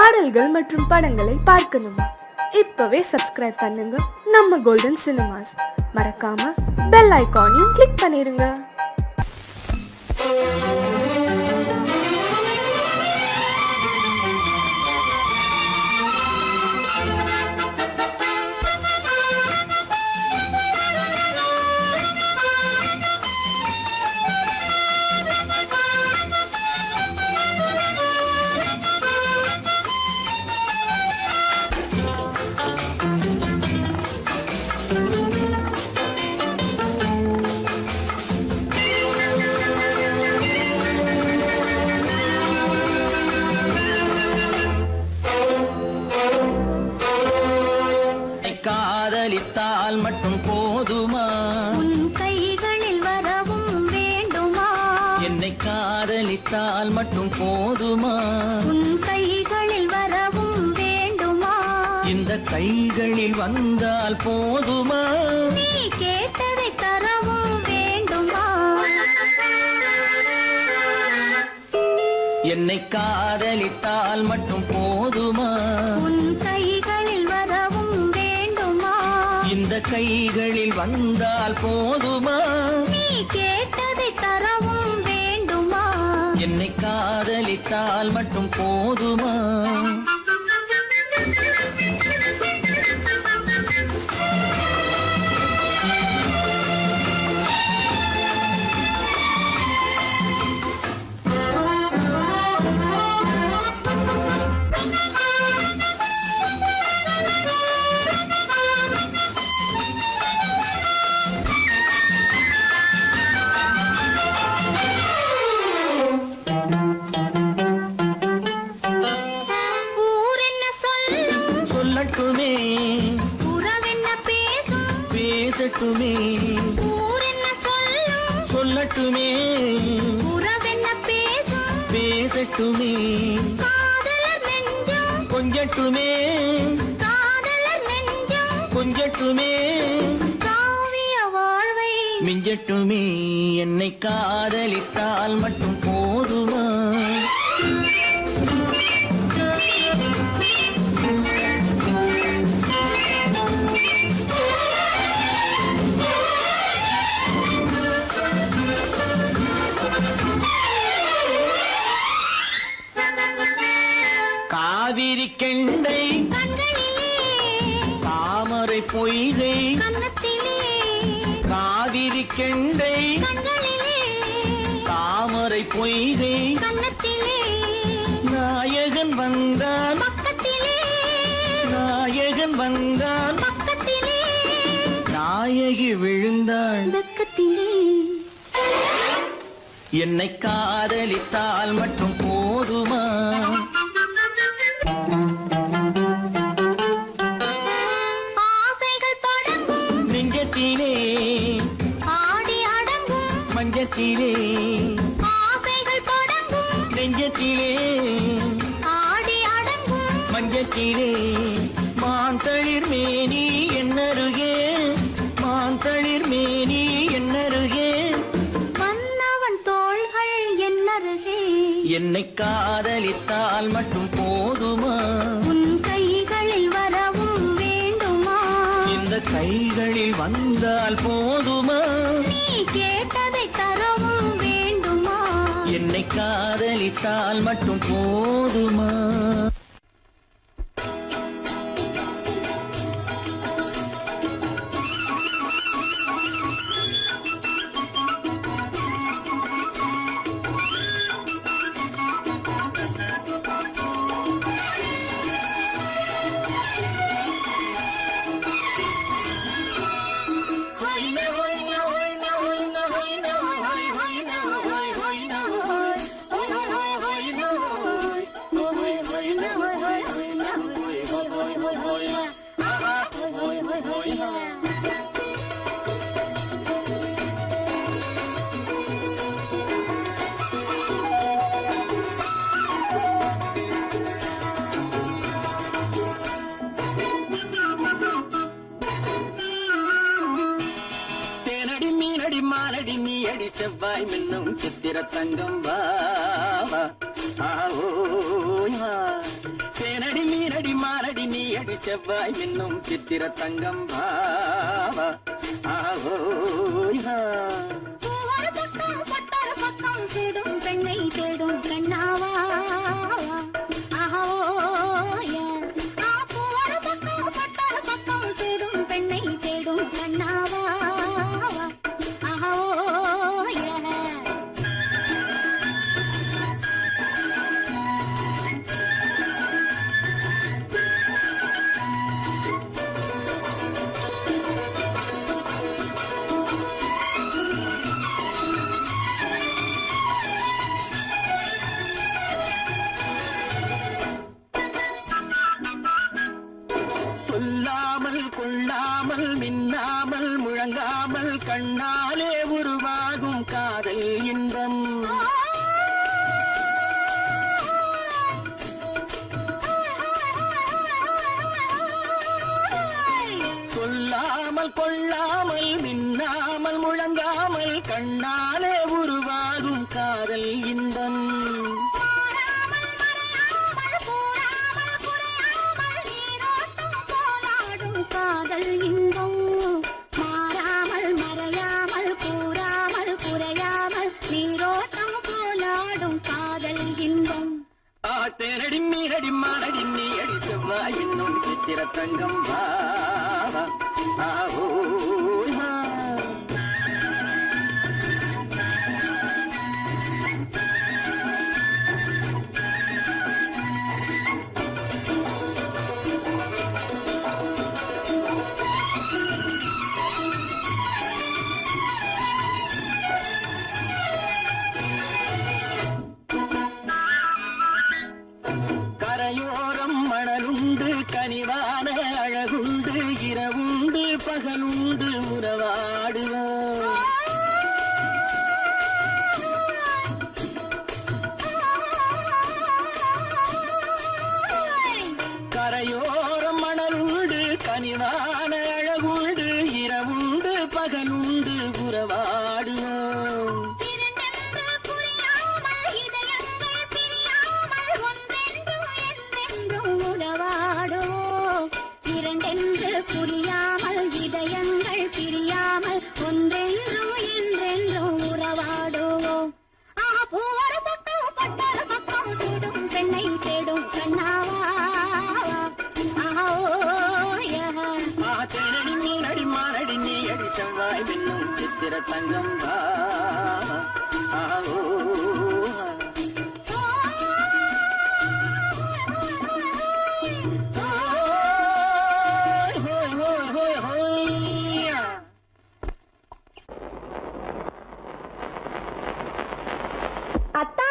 பாடல்கள் மற்றும் படங்களை பார்க்கணுமா? இப்பவே சப்ஸ்கிரைப் பண்ணுங்க நம்ம கோல்டன் சினிமாஸ். மறக்காம பெல் ஐகானையும் கிளிக் பண்ணிருங்க. காதலித்தால் மட்டும் போதுமா? உன் கைகளில் வரவும் வேண்டுமா? என்னை காதலித்தால் மட்டும் போதுமா? உன் கைகளில் வரவும் வேண்டுமா? இந்த கைகளில் வந்தால் போதுமா? நீ கேட்டதை தரவும் வேண்டுமா? என்னை காதலித்தால் மட்டும் போதுமா? உன் கைகளில் வரவும் வேண்டுமா? இந்த கைகளில் வந்தால் போதுமா? நீ கேட்டதை தரவும் வேண்டுமா? என்னை காதலித்தால் மட்டும் போதுமா? சொல்லட்டுமே, உறவென்ன பேசும் பேசட்டுமே. ஊரென்ன சொல்லும் சொல்லட்டுமே, உறவென்ன பேசும் பேசட்டுமே. காதலர் நெஞ்சம் கொஞ்சட்டுமே, காதலர் நெஞ்சம் கொஞ்சட்டுமே. காவிய வாழ்வை மிஞ்சட்டுமே. என்னை காதலித்தால் மட்டும் போதுமா? காவிரி கெண்டை கண்களிலே தாமரை பொய்கை கன்னத்திலே காவிரி கெண்டை கண்களிலே தாமரை பொய்கை கன்னத்திலே நாயகன் வந்தான் பக்கத்திலே நாயகன் வந்தான் பக்கத்திலே நாயகி விழுந்தாள் பக்கத்திலே. என்னை காதலித்தால் மட்டும் போதுமா? ஆசைகள் தொடங்கும் நெஞ்சத்திலே ஆடி அடங்கும் மஞ்சத்திலே ஆசைகள் தொடங்கும் நெஞ்சத்திலே ஆடி அடங்கும் மஞ்சத்திலே. மாந்தளிர் மேனி என்னருகே மாந்தளிர் மேனி என்னருகே மன்னவன் தோள்கள் என்னருகே. என்னை காதலித்தால் மட்டும் போதுமா? உன் கைகளில் வரவும் வேண்டுமா? இந்த கைகளில் வந்தால் போதுமா? நீ கேட்டதை தரவும் வேண்டுமா? என்னை காதலித்தால் மட்டும் போதுமா? மீனடி மாலடி நீ அடி செவ்வாய் மின்னும் சித்திர தங்கம் வா சேன செவ்வாய் மின்னும் சித்திர தங்கம் பாவா ஆஹோயா பூவொரு பக்கம் பட்டொரு பக்கம் தேடும் பெண்ணை தேடும் கண்ணாவா ஆஹோய பூவொரு பக்கம் பட்டொரு பக்கம் தேடும் பெண்ணை தேடும் கண்ணாவா ஆஹோய சொல்லாமல் கொள்ளாமல் மின்னாமல் முழங்காமல் கண்ணாலே உருவாகும் காதல் இன்பம் சொல்லாமல் கொள்ளாமல் மின்னாமல் முழங்காமல் கண்ணாலே உருவாகும் காதல் இன்பம் காதல் இன்பம் மாறாமல் மறையாமல் கூறாமல் குறையாமல் நீரோட்டம் போலாடும் காதல் இன்பம் தேனடி மீனடி மானடி நீ அடி செவ்வாய் என்னும் சித்திர தங்கம் பாவா ஆஹோயா கரையோரம் மணலுண்டு கனிவான அழகுண்டு இரவுண்டு பகலுண்டு உறவாடுவோம் கரையோரம் மணலுண்டு கனிவான அழகுண்டு இரவுண்டு பகலுண்டு உறவாடுவோம் இரண்டென்று புரியாமல் இதயங்கள் பிரியாமல் ஒன்றென்றும் என்றென்றும் உறவாடுவோம் பூவொரு பக்கம் பட்டொரு பக்கம் சூடும் பெண்ணை தேடும் கண்ணாவா தேனடி மீனடி மானடி நீ அடி செவ்வாய் மின்னும் சித்திர தங்கம் பாவா ஆஹோயா அத்தா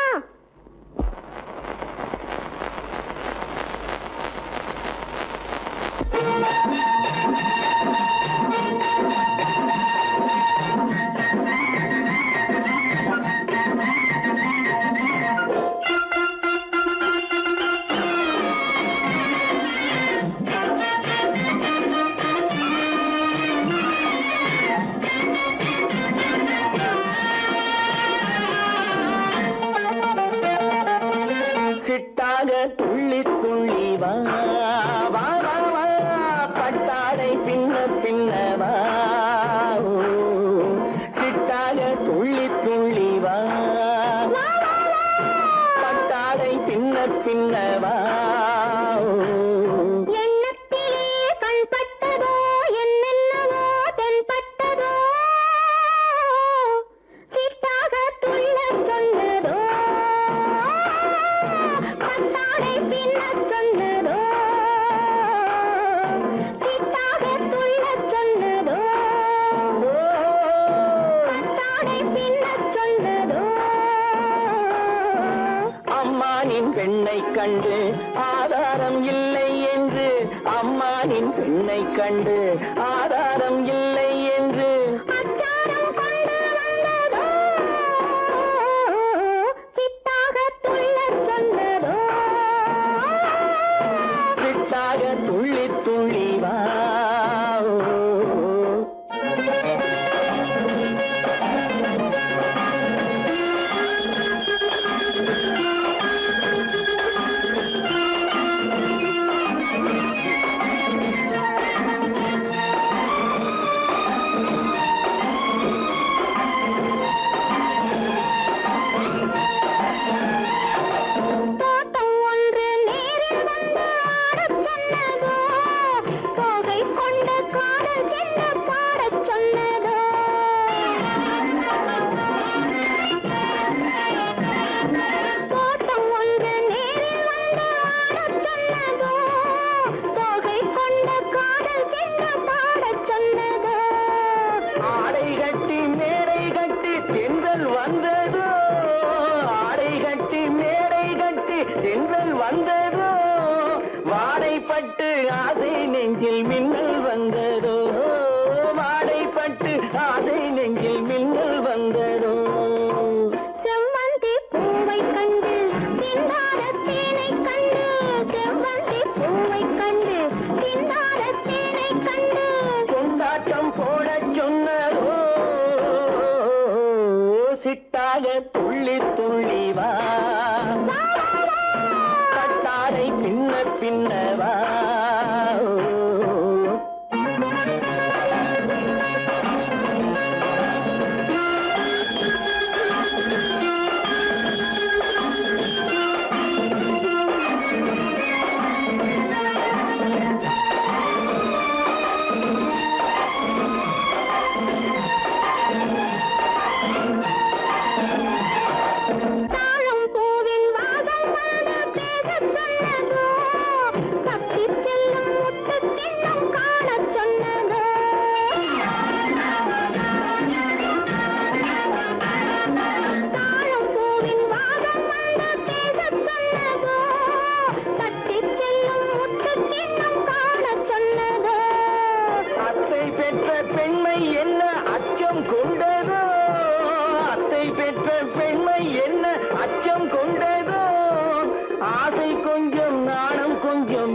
சிட்டாக துள்ளி துள்ளி வா வா வா வா பட்டாடை பின்ன பின்னவா சிட்டாக துள்ளி துள்ளி வா பட்டாடை பின்ன பின்னவா எண்ணத்திலே கண்பட்டதோ என்னென்னவோ தென்பட்டதோ சிட்டாக துள்ள சொன்னதோ பட்டாடை பின்ன சொன்னதோ சிட்டாக துள்ள சொன்னதோ பட்டாடை பின்ன சொன்னதோ அம்மானின் பெண்ணை கண்டு ஆதாரம் இல்லை என்று அம்மானின் பெண்ணை கண்டு ஆதாரம் இல்லை என்று அச்சாரம் கொண்டு வந்ததோ சிட்டாக துள்ள சொன்னதோ சிட்டாக துள்ளி துள்ளி வா நெஞ்சில் மின்னல் வந்ததோ வாடைப்பட்டு ஆசை நெஞ்சில் மின்னல் வந்ததோ செவ்வந்தி பூவை கண்டு திண்டாட தேனை கண்டு செவ்வந்தி பூவை கண்டு திண்டாட தேனை கண்டு கொண்டாட்டம் போட சொன்னதோ சிட்டாக துள்ளி துள்ளி வா கட்டாரை பின்ன பின்னவா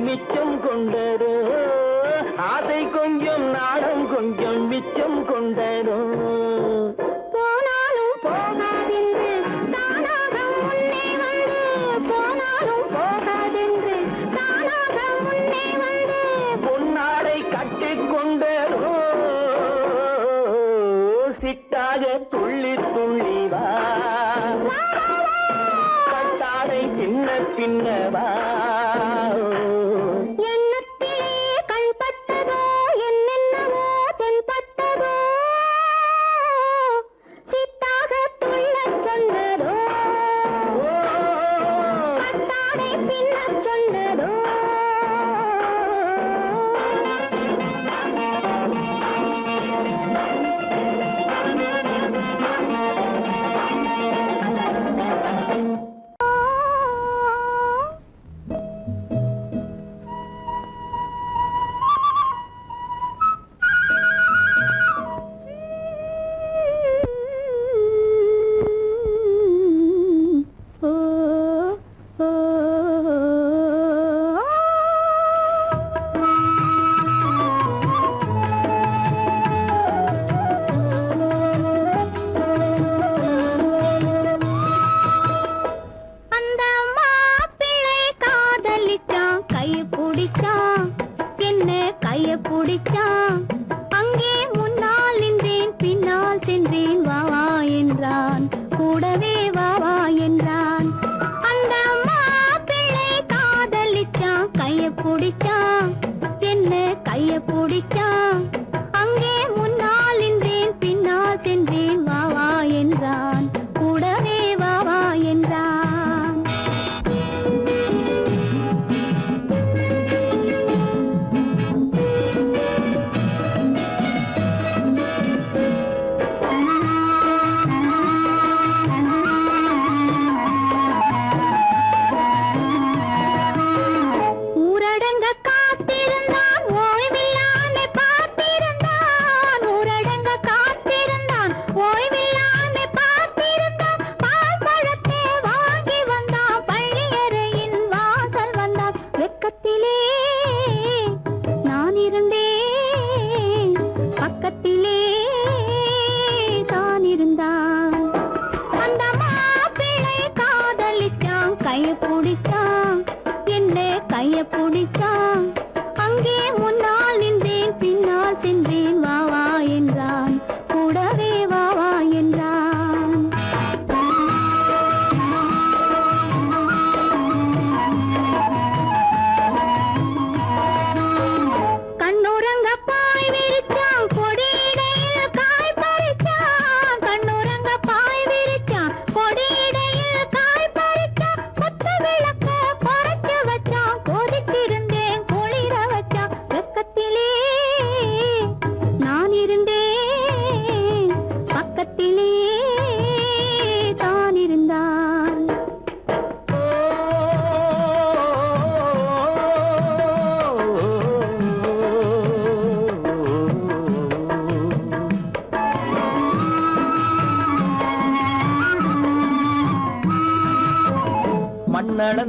மிச்சம் கொண்டரோ ஆசை கொஞ்சம் நாடம் கொஞ்சம் மிச்சம் கொண்டரோ போனாலும் போகாதென்று தானாக முன்னே வந்து போனாலும் போகாதென்று தானாக முன்னே வந்து பொன்னாடை கட்டிக்கொண்டரோ சிட்டாக துள்ளி துள்ளி வா கட்டாடை சின்ன சின்னவா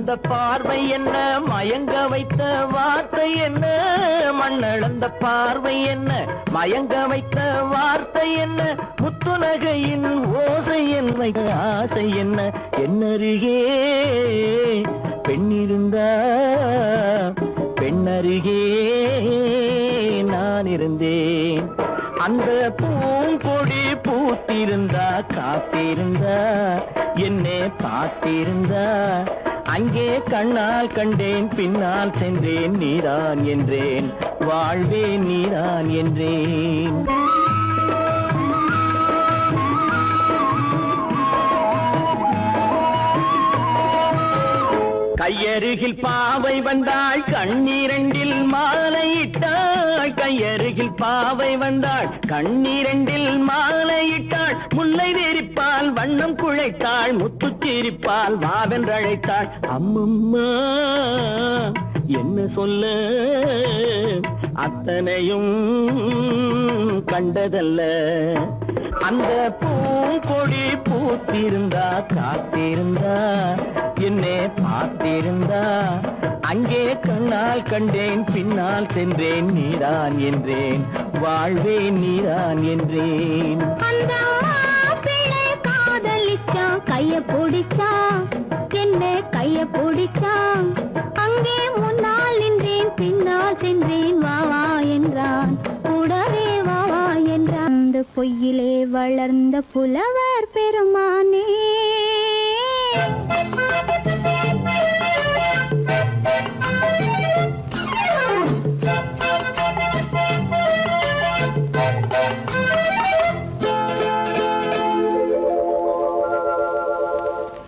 அந்த பார்வை என்ன, மயங்க வைத்த வார்த்தை என்ன, மண்ணளந்த பார்வை என்ன, மயங்க வைத்த வார்த்தை என்ன, முத்துநகையின் ஓசை என்ன, ஆசை என்ன, என்னருகே பெண்ணிருந்தா பெண்ணருகே நான் இருந்தேன். அந்த பூங்கொடி பூத்திருந்தா காத்திருந்தா என்னை பார்த்திருந்தா அங்கே கண்ணால் கண்டேன் பின்னால் சென்றேன் நீதான் என்றேன் வாழ்வே நீதான் என்றேன். கையருகில் பாவை வந்தாள் கண்ணீரண்டில் மாலையிட்டாள், கையருகில் பாவை வந்தாள் கண்ணீரண்டில் மாலையிட்டாள், முல்லை வெறிப்பால் வண்ணம் குழைத்தாள், முத்துச்சிரிப்பால் வாவென்றழைத்தாள். அம்மம்மா என்ன சொல்ல அத்தனையும் கண்டதல்ல, அந்த பூங்கொடி பூத்திருந்தா காத்திருந்தா என்னை பார்த்திருந்தா அங்கே கண்ணால் கண்டேன் பின்னால் சென்றேன் நீதான் என்றேன் வாழ்வே நீதான் என்றேன். அந்த மாப்பிள்ளை காதலிச்சா கைய பிடிச்சா என்ன கைய பிடிச்சா அங்கே முன்னால் நின்றேன் பின்னால் சென்றேன் வா வா என்றான் கூடவே வா வா என்றான். அந்த பொய்யிலே வளர்ந்த புலவர் பெருமானே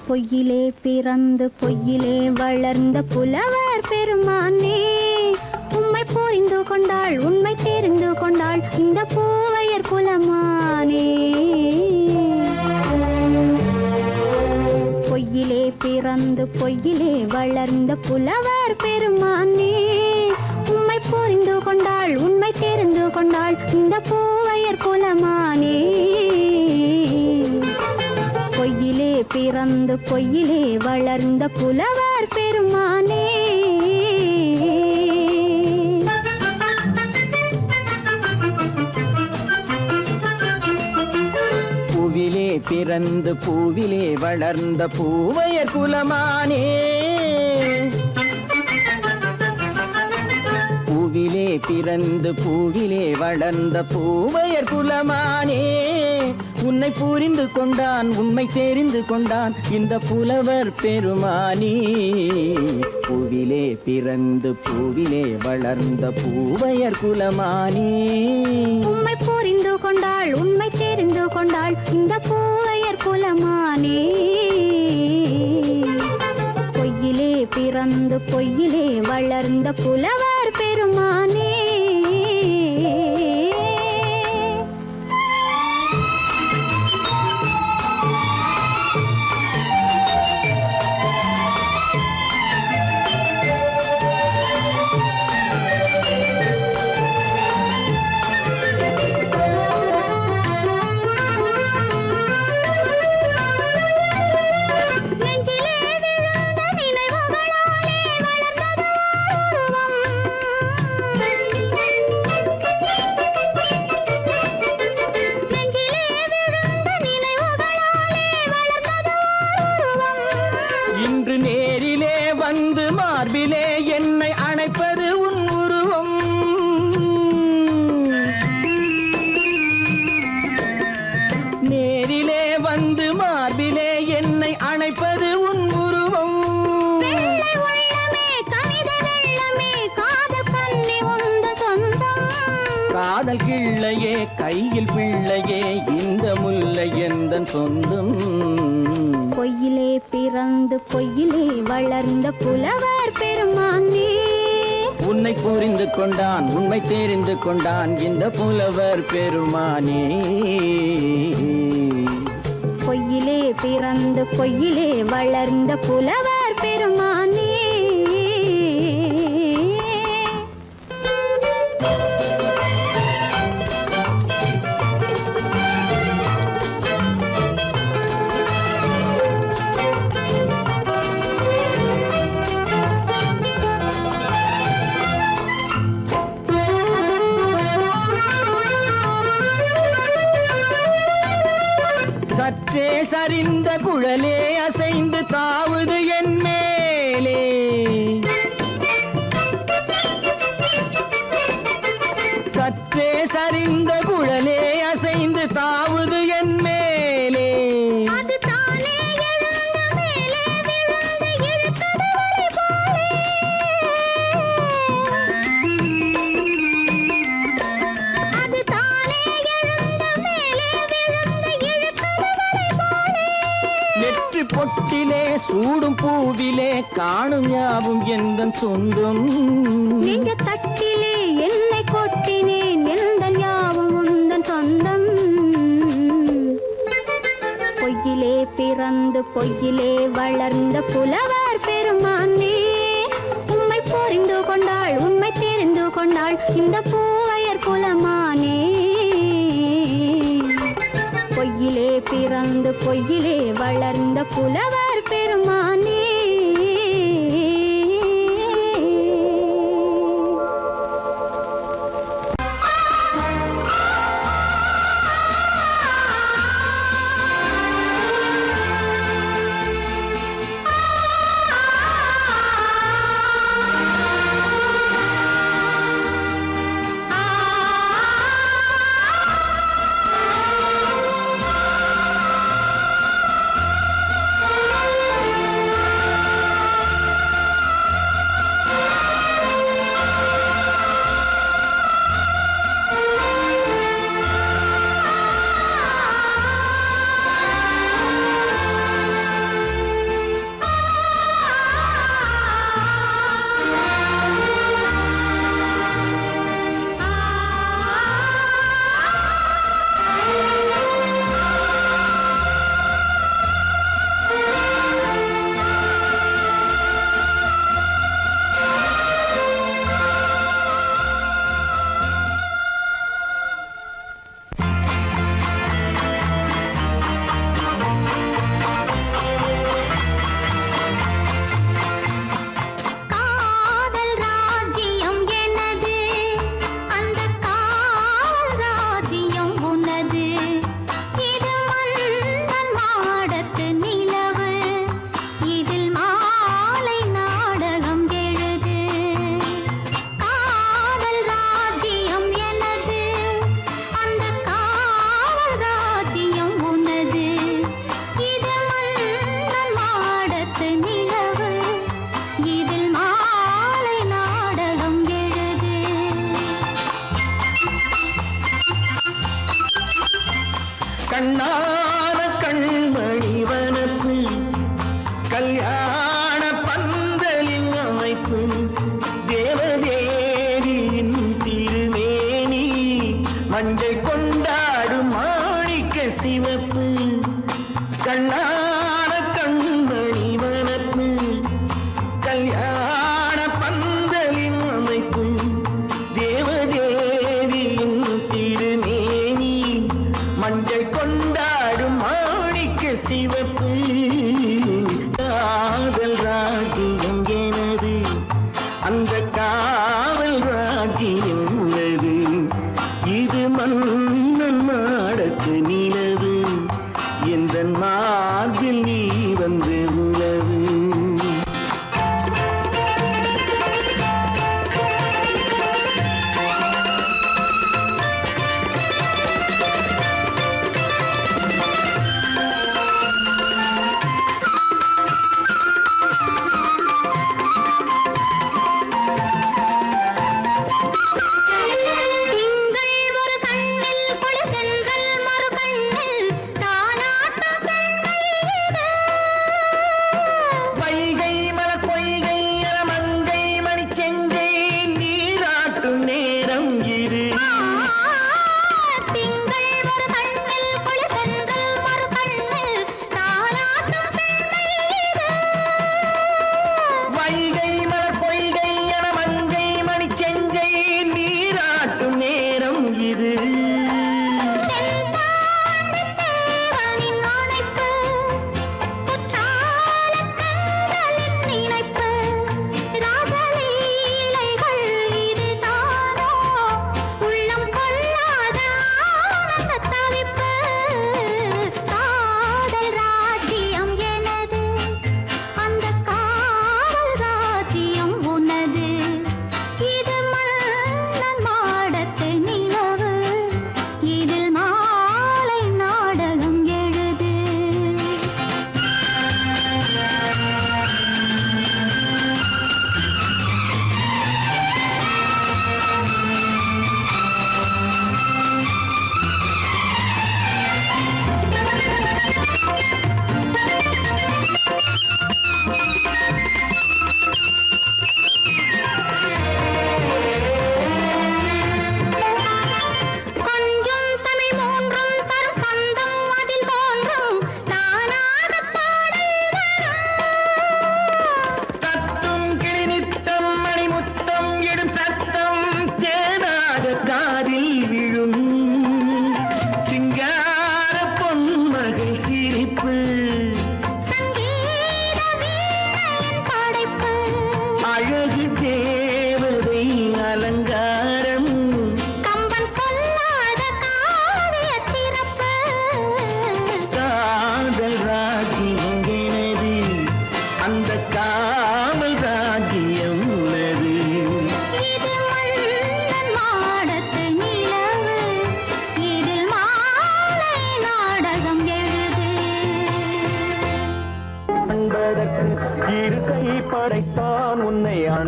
பொய்யிலே பிறந்து பொய்யிலே வளர்ந்த புலவர் பெருமானே, உம்மை புரிந்து கொண்டாள் உண்மை தெரிந்து கொண்டாள் இந்த பூவையர் குலமானே. பொய்யிலே பிறந்து பொய்யிலே வளர்ந்த புலவர் பெருமானே, உம்மை புரிந்து கொண்டாள் உண்மை தெரிந்து கொண்டாள் இந்த பூவையர் குலமானே. பொய்யிலே பிறந்து பொய்யிலே வளர்ந்த புலவர் பெருமானே. பூவிலே பிறந்து பூவிலே வளர்ந்த பூவையர் குலமானே, பூவிலே பிறந்து பூவிலே வளர்ந்த பூவையர் குலமானே, உன்னை புரிந்து கொண்டான் உண்மை தெரிந்து கொண்டான் இந்த புலவர் பெருமானே. பூவிலே பிறந்து பூவிலே வளர்ந்த பூவையர் குலமானே, உம்மை புரிந்து கொண்டாள் உண்மை தெரிந்து கொண்டாள் இந்த பூவையர் குலமானே. பொய்யிலே பிறந்து பொய்யிலே வளர்ந்த புலவர் பெருமானே. மார்பிலே என்னை அணைப்பது உன் உருவம், நேரிலே வந்து மார்பிலே என்னை அணைப்பது உன் உருவம். காதல் கிள்ளையே கையில் பிள்ளையே இந்த முல்லை எந்தன் சொந்தம். பொய்யிலே பிறந்து பொய்யிலே வளர்ந்த புலவர் பெருமானே, உன்னை புரிந்து கொண்டான் உண்மை தெரிந்து கொண்டான் இந்த புலவர் பெருமானே. பொய்யிலே பிறந்து பொய்யிலே வளர்ந்த புலவர் பெருமானே. சற்றே சரிந்த குழலே அசைந்து தாவுது என் மேலே. சற்றே சரிந்த குழலே அசைந்து தாவுது என் மேலே. அது தானே எழுந்த மேலே விழுந்து இழுத்தது வலை போலே. அது தானே எழுந்த மேலே விழுந்து இழுத்தது வலை போலே. நெற்றி பொட்டிலே சூடும் பூவிலே காணும் யாவும் எந்தன் சொந்தம். நெஞ்ச தட்டிலே என்னை கொட்டினேன் எந்தன் யாவும் உந்தன் சொந்தம். பொய்யிலே பிறந்து பொய்யிலே வளர்ந்த புலவர் பெருமானே, உம்மை புரிந்து கொண்டாள் உண்மை தெரிந்து கொண்டாள் இந்த பூவையர் குலமானே. பொய்யிலே பிறந்து பொய்யிலே வளர்ந்த புலவர் பெருமானே. கண்ணான கண்மணி வனப்பு கல்யாண பந்தலின் அமைப்பு தேவதேவியின் திருமேனி மஞ்சள் கொண்டாடும் மாணிக்க சிவப்பு. கண்ணான கண்மணி வனப்பு கல்யாண பந்தலின் அமைப்பு தேவதேவியின் திருமேனி மஞ்சள் கொண்டாடும் மாணிக்க சிவப்பு. காதல் ராஜ்யம் எனது அந்த காவல் ராஜ்யம் உள்ளது. இது மன்னன் மாடத்து நிலவு எந்த மார்பில் நீ வந்து உலவு.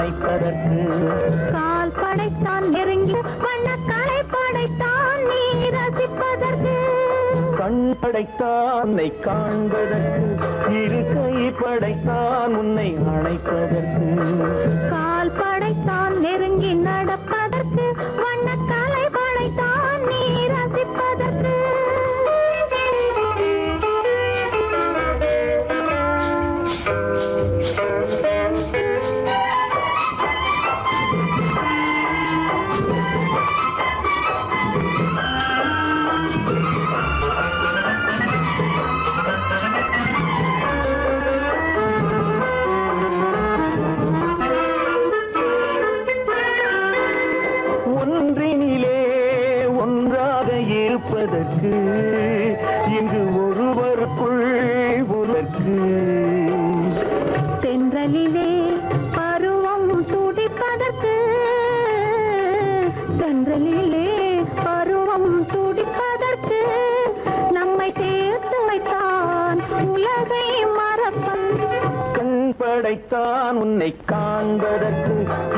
அணைப்பதற்கு கால் படைத்தான் நெருங்கி வண்ணக்காலை படைத்தான் நீ ரசிப்பதற்கு கண் படைத்தானை காண்பதற்கு இரு கை படைத்தான் உன்னை அணைப்பதற்கு கால் படைத்தான் நெருங்கி நடப்பதற்கு வண்ணக்காலை படைத்தான் நீ ரசிப்பதற்கு ஒன்றினிலே ஒன்றாக இருப்பதற்கு இங்கு ஒருவருக்குள் ஒருவருக்கு தென்றலிலே பருவம் துடிப்பதற்கு தென்றலிலே பருவம் துடிப்பதற்கு நம்மை சேர்த்து வைத்தான் உலகை மறப்பன் கண் படைத்தான் உன்னை காண்பதற்கு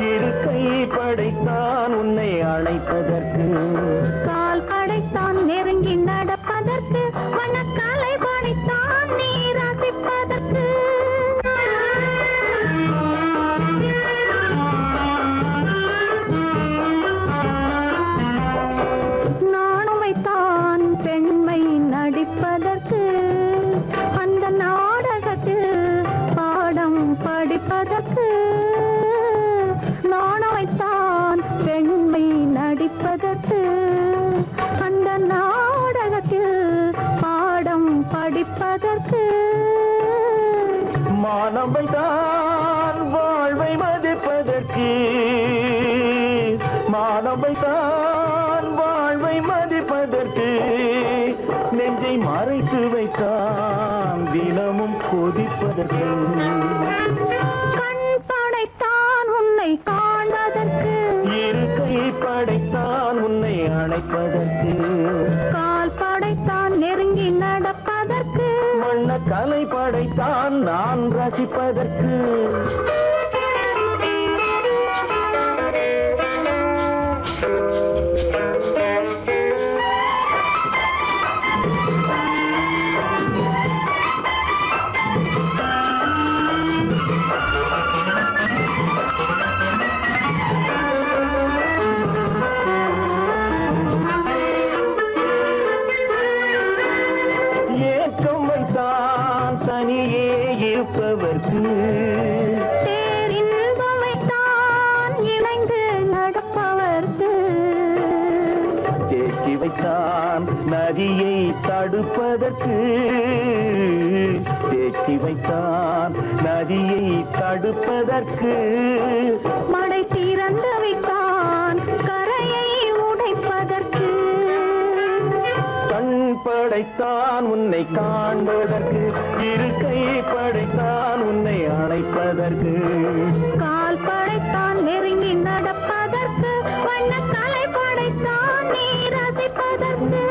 இரு கை படைத்தான் உன்னை அழைப்பதற்கு கால் படைத்தான் நெருங்கி நடப்பதற்கு வண்ணக்காலை படைத்தான் நீ ரசிப்பதற்கு நானும் வைத்தான் பெண்மை நடிப்பதற்கு அந்த நாடகத்தில் பாடம் படிப்பதற்கு நானும் வைத்தான் பெண்மை நடிப்பதற்கு அந்த நாடகத்தில் பாடம் படிப்பதற்கு மானவை தான் வாழ்வை மதிப்பதற்கு மானவை தான் வாழ்வை மதிப்பதற்கு நெஞ்சை மறைத்து வைத்தான் தினமும் கொதிப்பதற்கு கண் படைத்தான் உன்னை காண்பதற்கு இரு கை படைத்தான் உன்னை அணைப்பதற்கு கால் படைத்தான் நெருங்கி நடப்பதற்கு வண்ண கலை படைத்தான் நான் ரசிப்பதற்கு ஏக்கம் வைத்தான் தனியே இருப்பவர்க்கு பேரின்பம் வைத்தான் இணைந்து நடப்பவர்க்கு தேக்கி வைத்தான் நதியை தடுப்பதற்கு தேக்கி வைத்தான் நதியை தடுப்பதற்கு மடை திறந்து வைத்தான் கரையை உடைப்பதற்கு கண் படைத்தான் உன்னை காண்பதற்கு இரு கை படைத்தான் உன்னை அணைப்பதற்கு கால் படைத்தான் நெருங்கி நடப்பதற்கு வண்ணக்கலை படைத்தான் நீ ரசிப்பதற்கு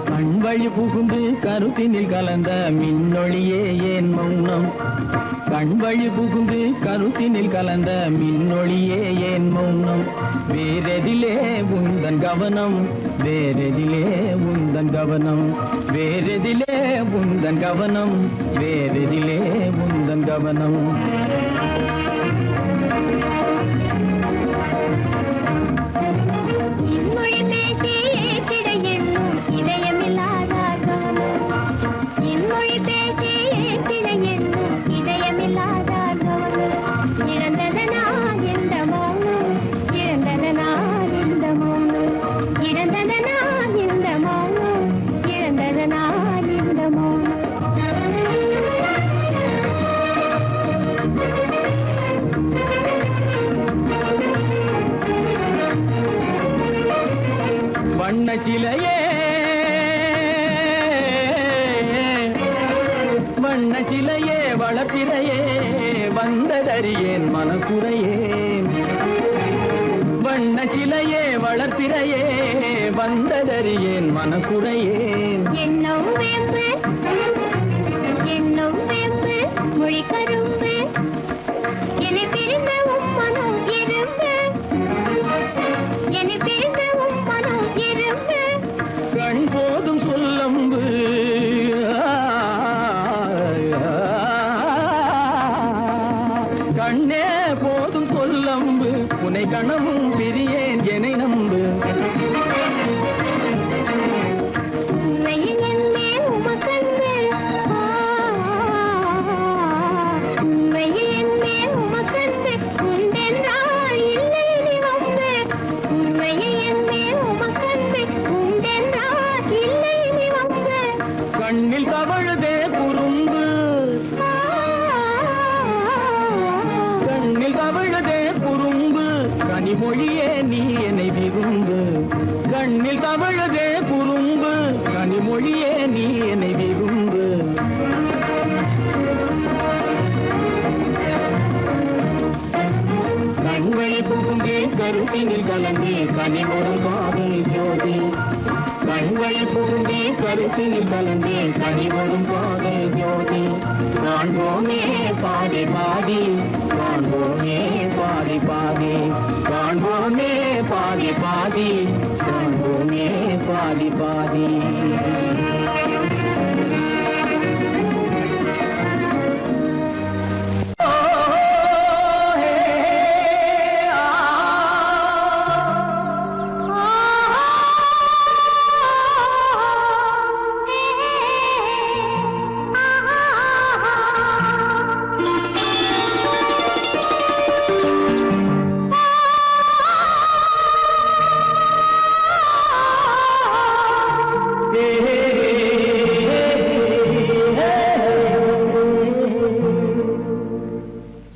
கண்வழி புகுந்து கருத்தினில் கலந்த மின்னொளியே ஏன் மௌனம் கண்வழி புகுந்து கருத்தினில் கலந்த மின்னொளியே ஏன் மௌனம் வேறெதிலே உந்தன் கவனம் வேறெதிலே உந்தன் கவனம் வேறெதிலே உந்தன் கவனம் வேறெதிலே உந்தன் கவனம் இன்மொழி பேசி ஏற்றிட எண்ணும் இதயமில்லாத கவனம் இன்மொழி பேசி ஏற்றிட எண்ணும் இதயமில்லாத கவனம் இழந்ததனா இந்த மௌனம் இழந்ததனா இந்த மௌனம் வண்ணச்சிலையே வண்ணச்சிலையே வளர்த்திரையே வந்ததறியேன் மனக்குறையேன் வண்ணச்சிலையே வளர்த்திரையே வந்ததறியேன் மனக்குறையேன் என்னும் வேம்பு மொழி கரும்பு என்னை பிரிந்த உம்மனம் எறும்பு என்னை பிரிந்த உம்மனம் எறும்பு கண் போதும் சொல்லம்பு கண்ணே போதும் சொல்லம்பு உனை கணமும் பிரியேன் என்னை நம்பு உண்மையில் என்னே உமக்கன்று உண்மையில் என்னே உமக்கன்று உண்டென்றால் இல்லை நீ வந்து உண்மையில் என்னே உமக்கன்று உண்டென்றால் இல்லை நீ வந்து கண்ணில் தவழுதே குறும்பு கண்ணில் தவழுதே குறும்பு கனிமொழியே நீ என்னை விரும்பு கண்ணில் தவழுதே குறும்பு கனிமொழியே நீ என்னை விரும்பு கண்களை புகுந்தே கருத்தினில் கலந்தே கனிமொரும் காதல் ஜோதி கண்களை புகுந்தே கருத்தினில் கலந்தே கனிமொரும் காதல் ஜோதி காண்போமே பாதி பாதி காண்போமே பாதி பாதி காண்போமே பாதி பாதி காண்போமே பாதி பாதி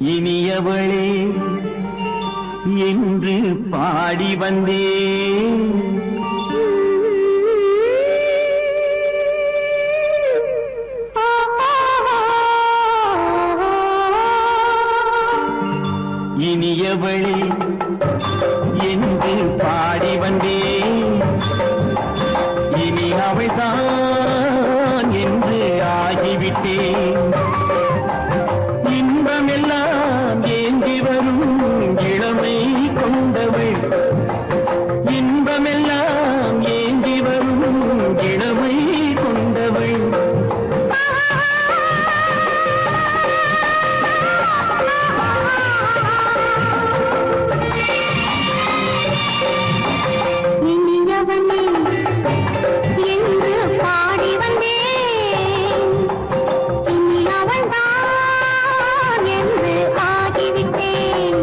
இனியவளே என்று பாடி வந்தேன் இனியவளே என்று பாடி வந்தேன் இனி அவள்தான் என்று ஆகிவிட்டேன் இன்பமெல்லாம் ஏந்தி வரும் இளமை கொண்டவள் இன்பமெல்லாம் ஏந்தி வரும் இளமை கொண்டவள் இனியவனே என்று பாடி வந்தேன் இனி அவள்தான் என்று ஆகிவிட்டேன்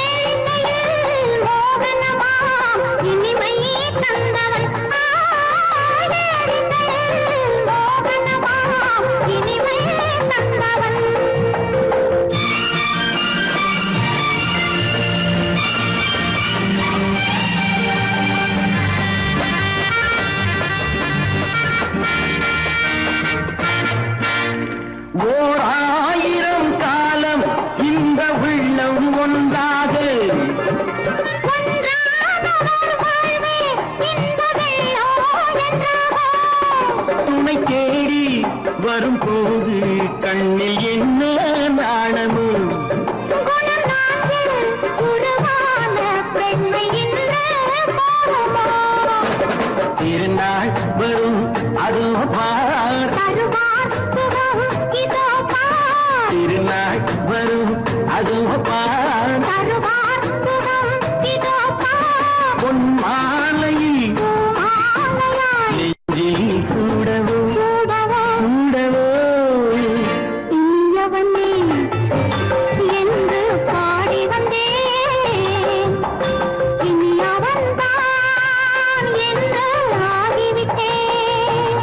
ஏழையில் மோகனமாம் இனிமை தந்தவன் ஏழையில் மோகனமாம் இனிமை தந்தவன் ஓர் ஆயிரம் காலம் இந்த உள்ளம் ஒன்றாக துணை தேடி வரும்போது கண்ணில் என்ன நாணமோ திருநாள் வரும் அதோ பார் திருநாள் வரும் அதோ பார் பொன் மாலையில் நெஞ்சில் சூடவோ சூடவோ என்று பாடி வந்தேன் இனி அவன்தான் என்று ஆகிவிட்டேன்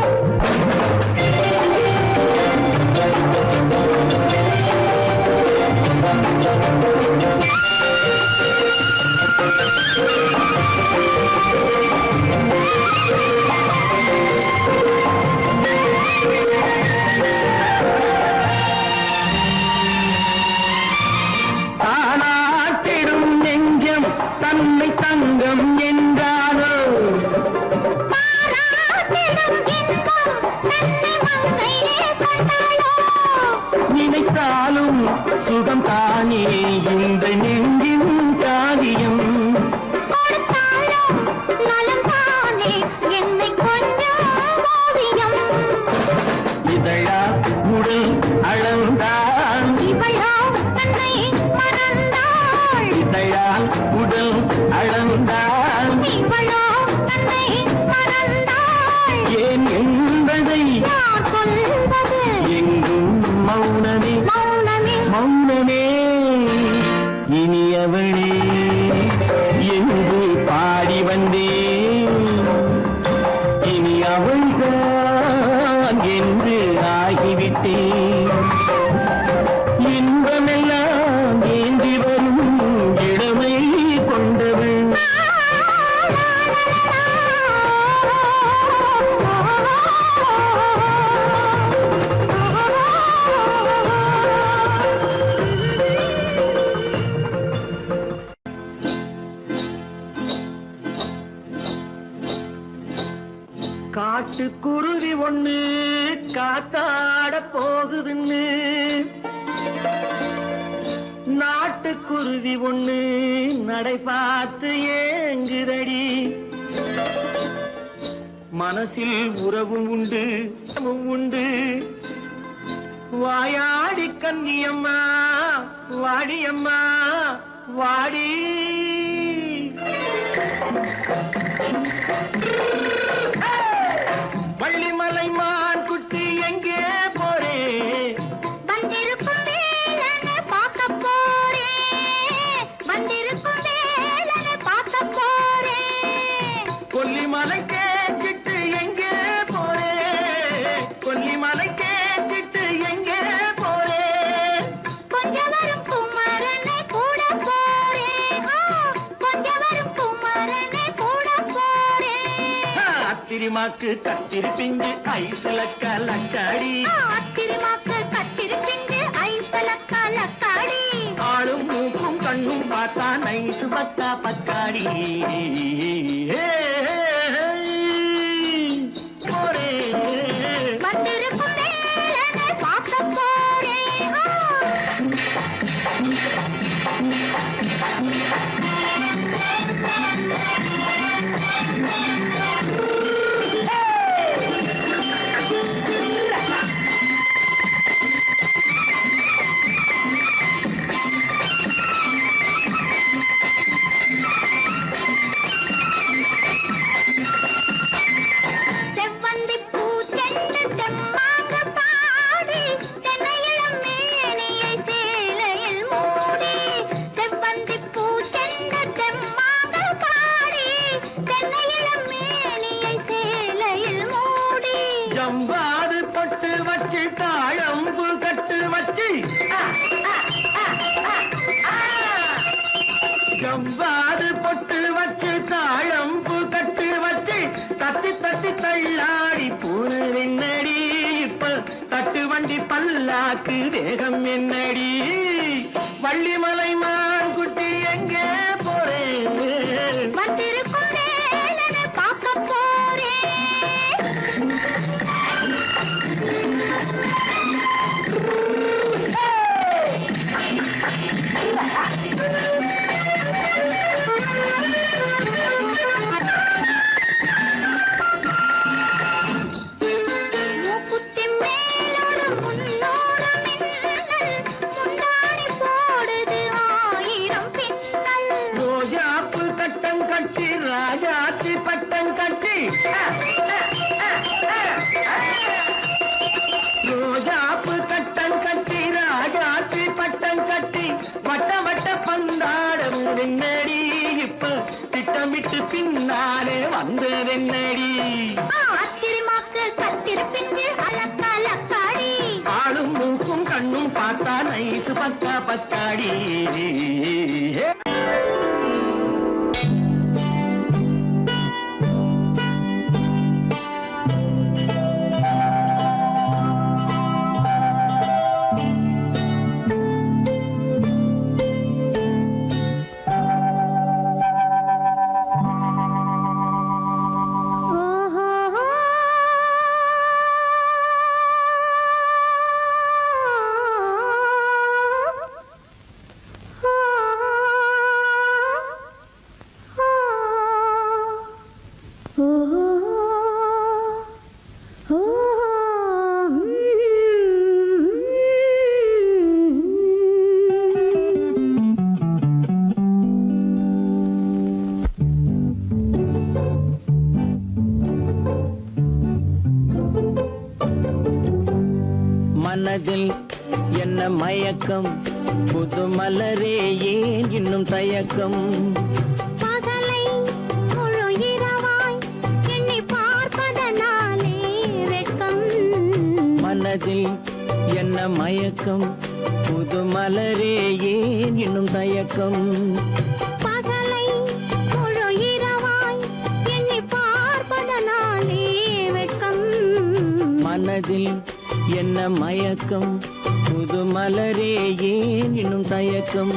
தன்னை மறந்தாள். ஏன் என்பதை நான் சொல்வது எங்கும் மௌனமே மௌனமே. மௌனமே. இனியவளே என்று பாடி வந்தேன், இனி அவள்தான் என்று ஆகிவிட்டேன். இன்பமெல்லாம் ஏந்தி வரும் இளமை கொண்டவள். காட்டுக்குருவி ஒண்ணு காத்தாட போகுதுன்னு, நாட்டுக்குருவி ஒண்ணு நடை பார்த்து ஏங்குதடி. மனசில் உறவும் உண்டு உண்டு. வாயாடி கன்னியம்மா வாடியம்மா வாடி. வள்ளிமலை மான் குட்டி எங்கே போறே? வந்திருக்கும் வேலனை பார்க்க போறேன். வந்திருக்கும் வேலனை பார்க்க போறேன். கொல்லிமலை கேச்சிட்டு எங்கே போறே? கொல்லிமலை கேச்சிட்டு எங்கே போறே? கொஞ்சம் வரும் குமரனை கூட போறேன். கொஞ்சம் வரும் குமரனை கூட போறேன். அத்திரிமாக்கு கத்திரி பிஞ்சு ஐசுல கலக்காடி. அத்திரிமாக்கு கத்திரி பிஞ்சு ஐசல கலக்காடி. ஆளும் மூக்கும் கண்ணும் பார்த்தா நைசு பக்கா பக்காடி. போரே வந்திருக்கும் வேலனை பார்க்க போறேன். செவ்வந்தி பூ தென்று தெம்மாக பாடி தென்னையிளம் மேனியை சேலையில் மூடி. செவ்வந்தி பூ தென்று தெம்மாக பாடி தென்னையிளம் மேனியை சேலையில் மூடி. ஜம்பாது பொட்டு வச்சு தாழம்பு கட்டு வச்சு. ஜம்பாது பொட்டு வச்சு தாழம்பு கட்டு வச்சு தத்தி தத்தி தள்ளாடி பூனு என்னடி. இப்ப தட்டு வண்டி பல்லாக்கு தேகம் என்னடி. வள்ளிமலை மான் குட்டி எங்கே போறேன்? வந்திருக்கும் வேலனை பார்க்க போறேன். மூக்குத்தி மேலோடு முன்னோடு மின்னல். முந்தாணி போடுது ஆயிரம் பின்னல். ரோஜாப்பு கட்டம் கட்டி ராஜாத்தி பட்டம் கட்டி. ரோஜாப்பு கட்டம் கட்டி ராஜாத்தி பட்டம் கட்டி வட்ட வட்ட பந்தாடம் என்னடி. இப்ப திட்டமிட்டு பின்னாலே வந்ததென்னடி. அத்திரிமாக்கு கத்திரி பிஞ்சு அலக்கலக்காடி. ஆளும் மூக்கும் கண்ணும் பார்த்தா நைசு பக்கா பக்காடி. ஓஹோ மனதில் என்ன மயக்கம் புது மலரே ஏன் இன்னும் தயக்கம் பகலை முழு இரவாய் எண்ணி பார்ப்பதனாலே வெட்கம் மனதில் என்ன மயக்கம் புது மலரே ஏன் இன்னும் தயக்கம் பகலை முழு இரவாய் எண்ணி பார்ப்பதனாலே வெட்கம் மனதில் என்ன மயக்கம் புது மலரே ஏன் இன்னும் தயக்கம்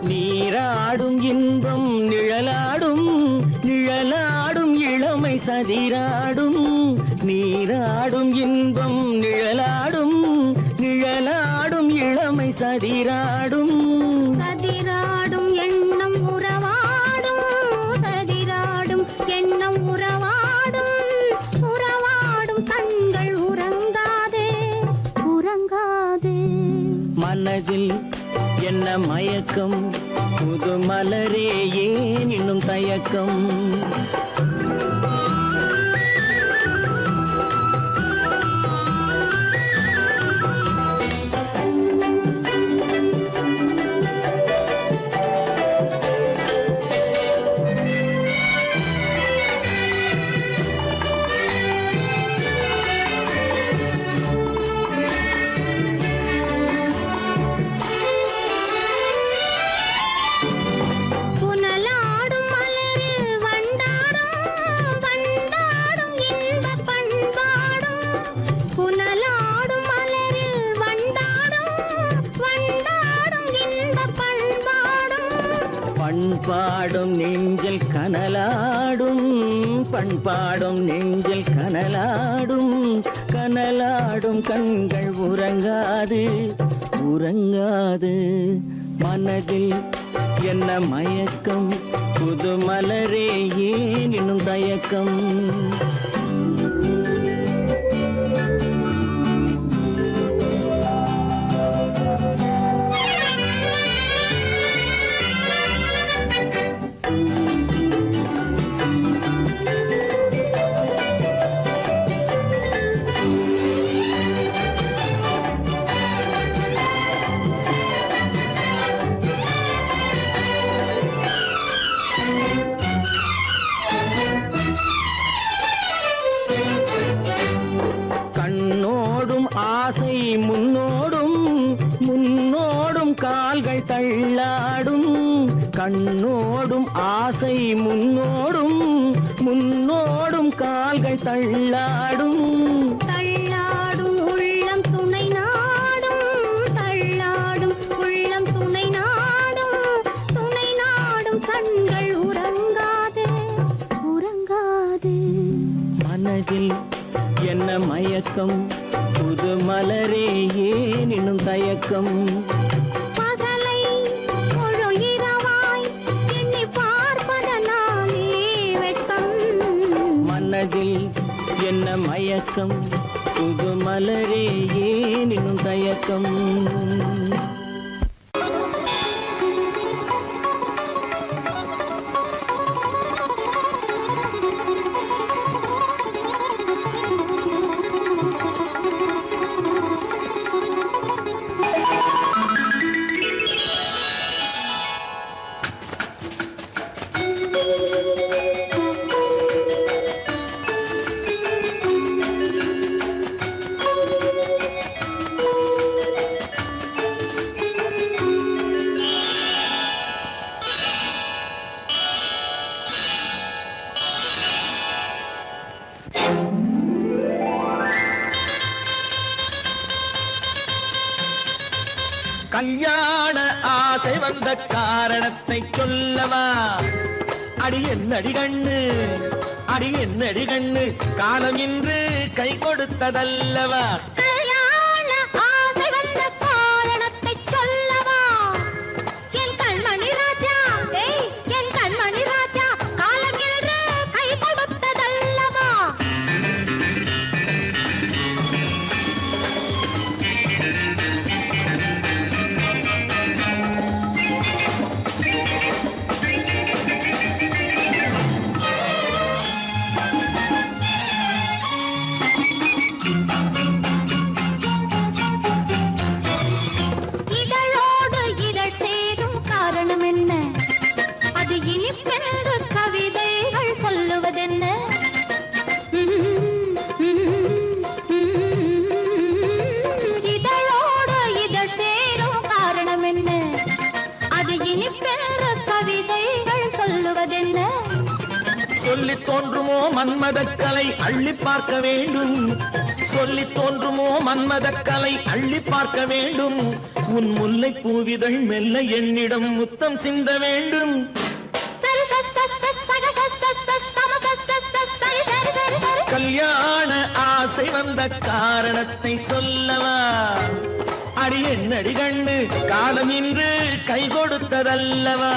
நீராடும் இன்பம் நிழலாடும் நிழலாடும் இளமை சதிராடும் நீராடும் இன்பம் நிழலாடும் நிழலாடும் இளமை சதிராடும் சதிராடும் எண்ணம் உறவாடும் சதிராடும் எண்ணம் உறவாடும் உறவாடும் கண்கள் உறங்காதே உறங்காதே மனதில் என்ன மயக்கம் புது மலரே ஏன் இன்னும் தயக்கம் புனலாடும் மலரில் வண்டாடும் வண்டாடும் இன்பப் பண்பாடும் புனலாடும் மலரில் வண்டாடும் வண்டாடும் இன்பப் பண்பாடும் பண்பாடும் நெஞ்சில் கனலாடும் பண்பாடும் நெஞ்சில் கனலாடும் கனலாடும் கண்கள் உறங்காது உறங்காது மனதில் என்ன மயக்கம் புது மலரே ஏன் இன்னும் தயக்கம் கண்ணோடும் ஆசை முன்னோடும் முன்னோடும் கால்கள் தள்ளாடும் கண்ணோடும் ஆசை முன்னோடும் முன்னோடும் கால்கள் தள்ளாடும் தள்ளாடும் உள்ளம் துணை நாடும் தள்ளாடும் உள்ளம் துணை நாடும் கண்கள் உறங்காதே உறங்காதே மனதில் என்ன மயக்கம் புது மலரே ஏன் இன்னும் தயக்கம் பகலை முழு இரவாய் எண்ணி பார்ப்பதனாலே வெட்கம் மனதில் என்ன மயக்கம் புது மலரே ஏன் இன்னும் தயக்கம் கல்யாண ஆசை வந்த காரணத்தை சொல்லவா? அடி என்னடி கண்ணு, அடி என்னடி கண்ணு, காலம் இன்று கை கொடுத்ததல்லவா கல்யாண ஆசை வந்த காரணத்தை சொல்லவா என் கண்மணி ராஜா என் கண்மணி ராஜா காலம் என்று கை கொடுத்ததல்லவா இதழோடு இதழ் சேரும் காரணம் என்ன அது இனிப்பென்று கவிதைகள் சொல்லுவதென்ன இதழோடு இதழ் சேரும் காரணம் என்ன அது இனிப்பென்று கவிதைகள் சொல்லுவதென்ன சொல்லி தோன்றுமோ மன்மதக்கலை அள்ளி பார்க்க வேண்டும் சொல்லி தோன்றுமோ மன்மதக்கலை அள்ளி பார்க்க வேண்டும் உன் முல்லை பூவிதழ் மெல்ல என்னிடம் முத்தம் சிந்த வேண்டும் கல்யாண ஆசை வந்த காரணத்தை சொல்லவா அடி என்னடி கண்ணு காலம் இன்று கை கொடுத்ததல்லவா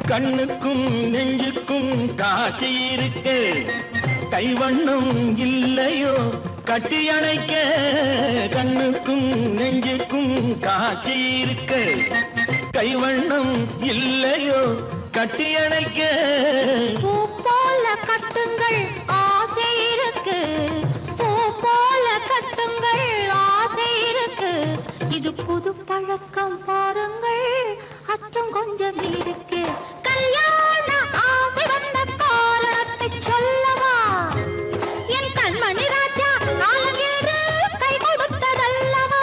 கண்ணுக்கும் நெஞ்சுக்கும் காட்சி இருக்கு கைவண்ணம் இல்லையோ கட்டி அணைக்க கண்ணுக்கும் நெஞ்சுக்கும் காட்சி இருக்கு கைவண்ணம் இல்லையோ கட்டி அணைக்க பூ போல கட்டுங்கள் ஆசை இருக்கு பூ போல கட்டுங்கள் ஆசை இருக்கு இது புது பழக்கம் பாருங்கள் அச்சம் கொஞ்சம் இருக்கு கல்யாண ஆசை வந்த காரணத்தை சொல்லவா என் கண்மணி ராஜா காலம் என்று கை கொடுத்ததல்லவா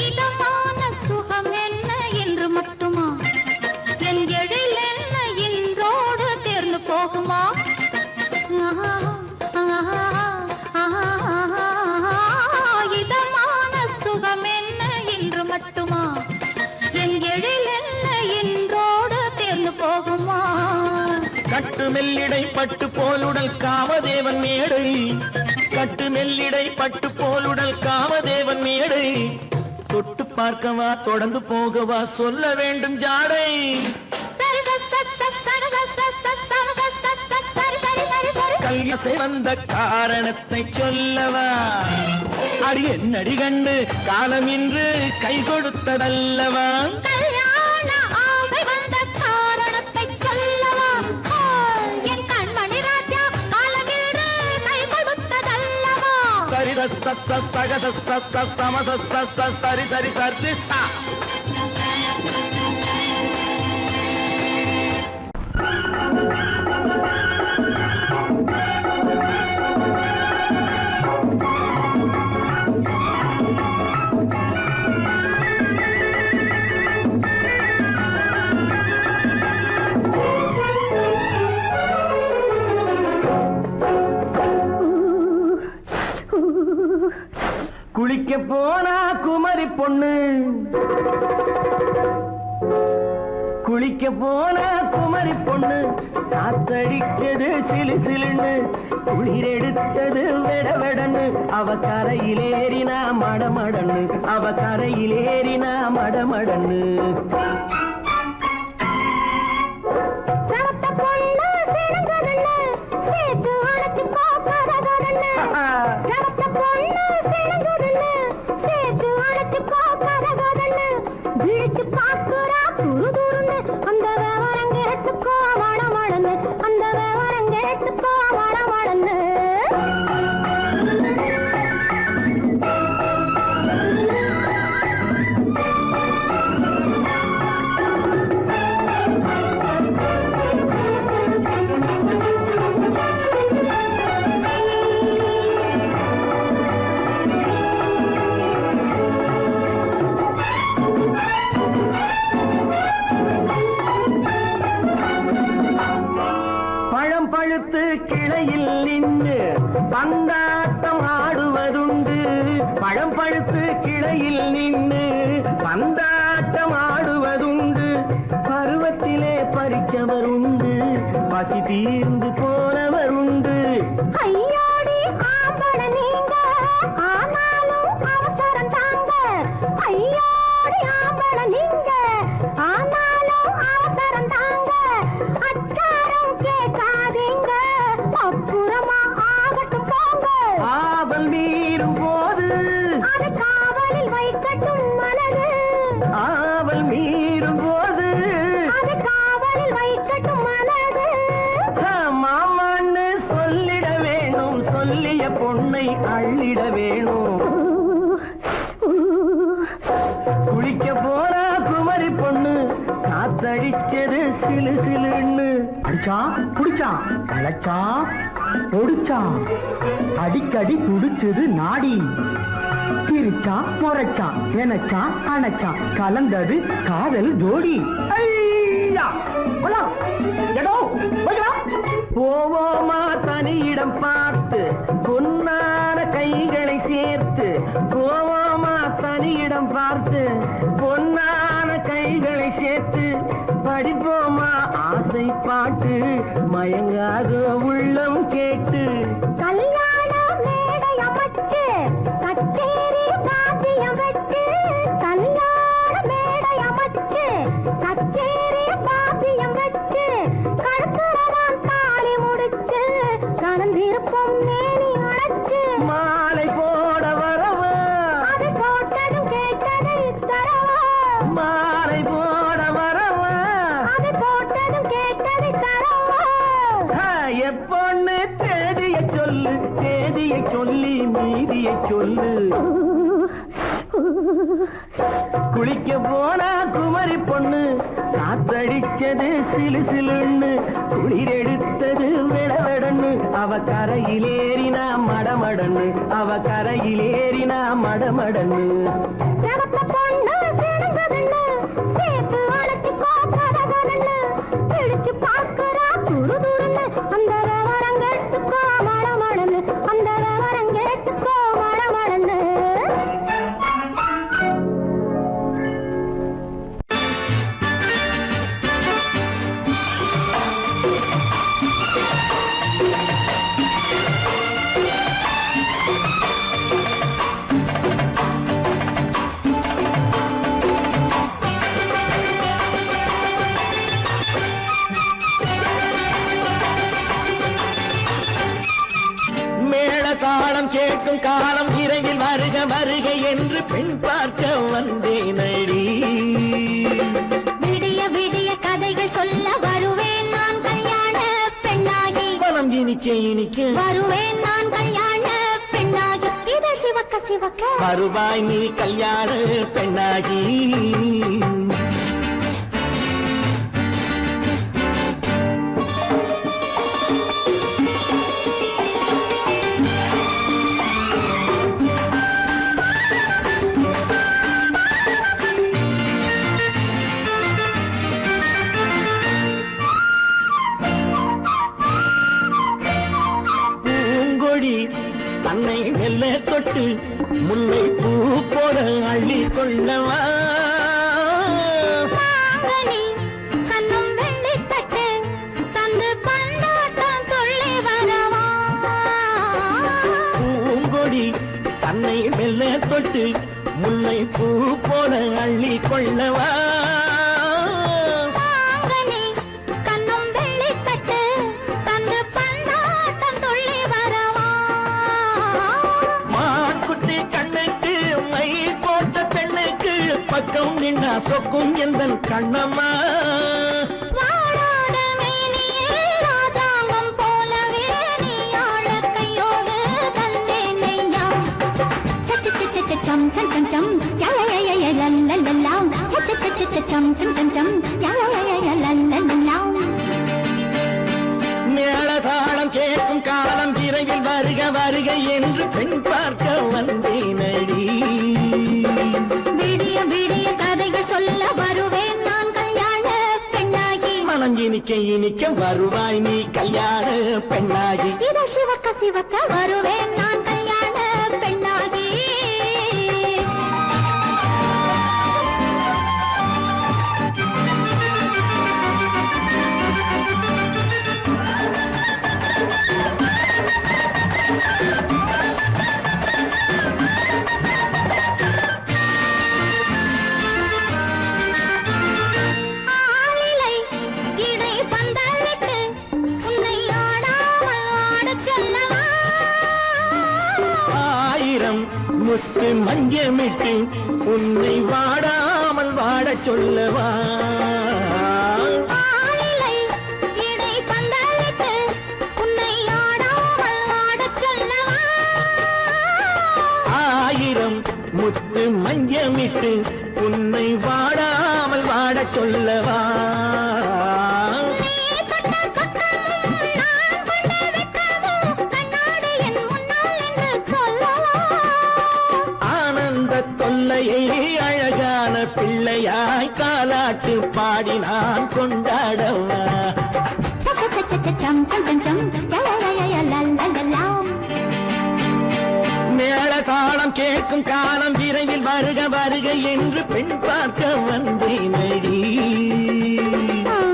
இதமான சுகம் என்ன என்று மட்டுமா என் எழில் என்ன இன்றோடு தேர்ந்து போகுமா இதமான சுகம் என்ன என்று மட்டுமா என் எழில் என்ன இன்றோடு தேர்ந்து போகுமா கட்டு மெல்லிடை பட்டு போலுடல் காமதேவன் மேடை கட்டு மெல்லிடை பட்டு போலுடல் காமதேவன் மேடை தொட்டு பார்க்கவா தொடர்ந்து போகவா சொல்ல வேண்டும் ஜாடை கல்யாசை வந்த காரணத்தை சொல்லவா அடி என்னடி கண்டு காலம் இன்று கை கொடுத்ததல்லவா கல்யாண ஆசை வந்த காரணத்தை சொல்லவா என் கண்மணி ராஜா காலம் என்று கை கொடுத்ததல்லவா சரி சகத சமச சரி சரி சரி சா குளிக்க போனா குமரி பொண்ணு குளிக்க போனா குமரி பொண்ணு காத்தடிச்சது சிலு சிலுன்னு குளிர் எடுத்தது வெடவெடன்னு அவ கரையிலேறினா மடமடன்னு அவ கரையிலேறினா மடமடன்னு பந்தாட்டம் ஆடுவதுண்டு பழம் பழுத்து கிளையில் நின்று பந்தாட்டம் ஆடுவதுண்டு பருவத்திலே பறிச்சவர் உண்டு பசி தீர்ந்து போனவர் உண்டு ஐயோடி ஆம்பள நீங்க ஆனாலும் அவசரம் தாங்க ஐயோடி ஆம்பள நீங்க ஆனாலும் அவசரம் தாங்க அச்சாரம் கேட்காதீங்க அப்புறமா ஆகட்டும் போங்க ஆவல் மீறும் போது அது காவலில் வைக்கட்டும் மனது ஆவல் மீறும் போது அது காவலில் வைக்கட்டும் மனது மாமான்னு சொல்லிட வேணும் சொல்லிய பொண்ணை அள்ளிட வேணும் குளிக்க போற குமரி பொண்ணு காத்தடிச்சது சிலு சிலுன்னு அடிச்சான் புடிச்சான் அழைச்சான் ஒடிச்சான் அடிக்கடி துடிச்சது நாடி சிரிச்சான் முறைச்சான் நினைச்சான் அணைச்சான் கலந்தது காதல் ஜோடி ஐயா! போலாம். எடோ, போய்க்கலாம். போவோமா தனியிடம் பார்த்து பொன்னான கைகளை சேர்த்து போவோமா தனியிடம் பார்த்து பொன்னான கைகளை சேர்த்து படிப்போமா ஆசை பாட்டு மயங்காத உள்ளம் கேட்டு கல்யாண மேடை அமைச்சு கச்சேரி வாத்தியம் வச்சு கல்யாண மேடை அமைச்சு கச்சேரி வாத்தியம் வச்சு கழுத்துறவான் தாலி முடிச்சு கலந்திருப்போம் மேனி அணைச்சு மாலை போட வரவா அது போட்டதும் கேட்டதை தரவா மாலை போட வரவா அது போட்டதும் கேட்டதை தரவா எப்பொண்ணு தேதியை சொல்லு தேதியை சொல்லி மீதியை சொல்லு குளிக்க போனா குமரி பொண்ணு காத்தடிச்சது சிலு சிலுன்னு குளிர் எடுத்தது விடவெடன்னு அவ கரையிலேறினா மடமடன்னு அவ கரையிலேறினா மடமடன்னு செவத்த பொண்ணு சிறந்ததுன்னு சேர்த்து அழைச்சிக்கோ கதகதன்னு பிடிச்சு பார்க்கறா துரு துருன்னு அந்த வரங்கெட்டுக்கோ மடமடன்னு அந்த வரங்கெட்டுக்கோ மடமடன்னு தாளம் கேட்கும் காலம் விரைவில் வருக வருக என்று பெண் பார்க்க வந்தேனடி விடிய விடிய கதைகள் சொல்ல வருவேன் நான் கல்யாண பெண்ணாகி மனம் இனிக்க இனிக்க வருவேன் நான் கல்யாண பெண்ணாகி இதை சிவக்க சிவக்க வருவாய் நீ கல்யாண பெண்ணாகி தன்னை மெல்ல தொட்டு முல்லை பூ போல அள்ளி கொள்ளவா கண்ணும் வெள்ளி தட்டு தந்து பந்தாட்டம் துள்ளி வரவா பூங்கொடி தன்னை மெல்ல தொட்டு முல்லை பூ போல அள்ளி கொள்ளவா பக்கம் நின்னா சொக்கும் எந்தன் கண்ணம்மா வாடாத மேனியே ராதாங்கம் போலவே நீ ஆழக்கையோடு தந்தேன் நெய்யா சம் சம் சம் சம் யா யா யா யா லல்லல்லா சம் சம் சம் சம் யா யா யா லல்லல்லா மேளதாளம் கேட்கும் காலம் விரைவில் வருக வருக என்று பெண் பார்க்க வந்தேனடி விடிய விடிய கதைகள் சொல்ல வருவேன் நான் கல்யாண பெண்ணாகி மனம் இனிக்க இனிக்க வருவாய் நீ கல்யாண பெண்ணாகி. இதழ் சிவக்க சிவக்க வருவேன் நான் கல்யாண பெண்ணாகி. முத்து மஞ்சமிட்டு உன்னை வாடாமல் வாட சொல்லவா. ஆயிரம் முத்து மஞ்சமிட்டு உன்னை வாடாமல் வாட சொல்லவா. அழகான பிள்ளையாய் காலாட்டு பாடி நான் கொண்டாடவா. மேள தாளம் கேட்கும் காலம் விரைவில் வருக வருக என்று பெண் பார்க்க வந்தேனடி.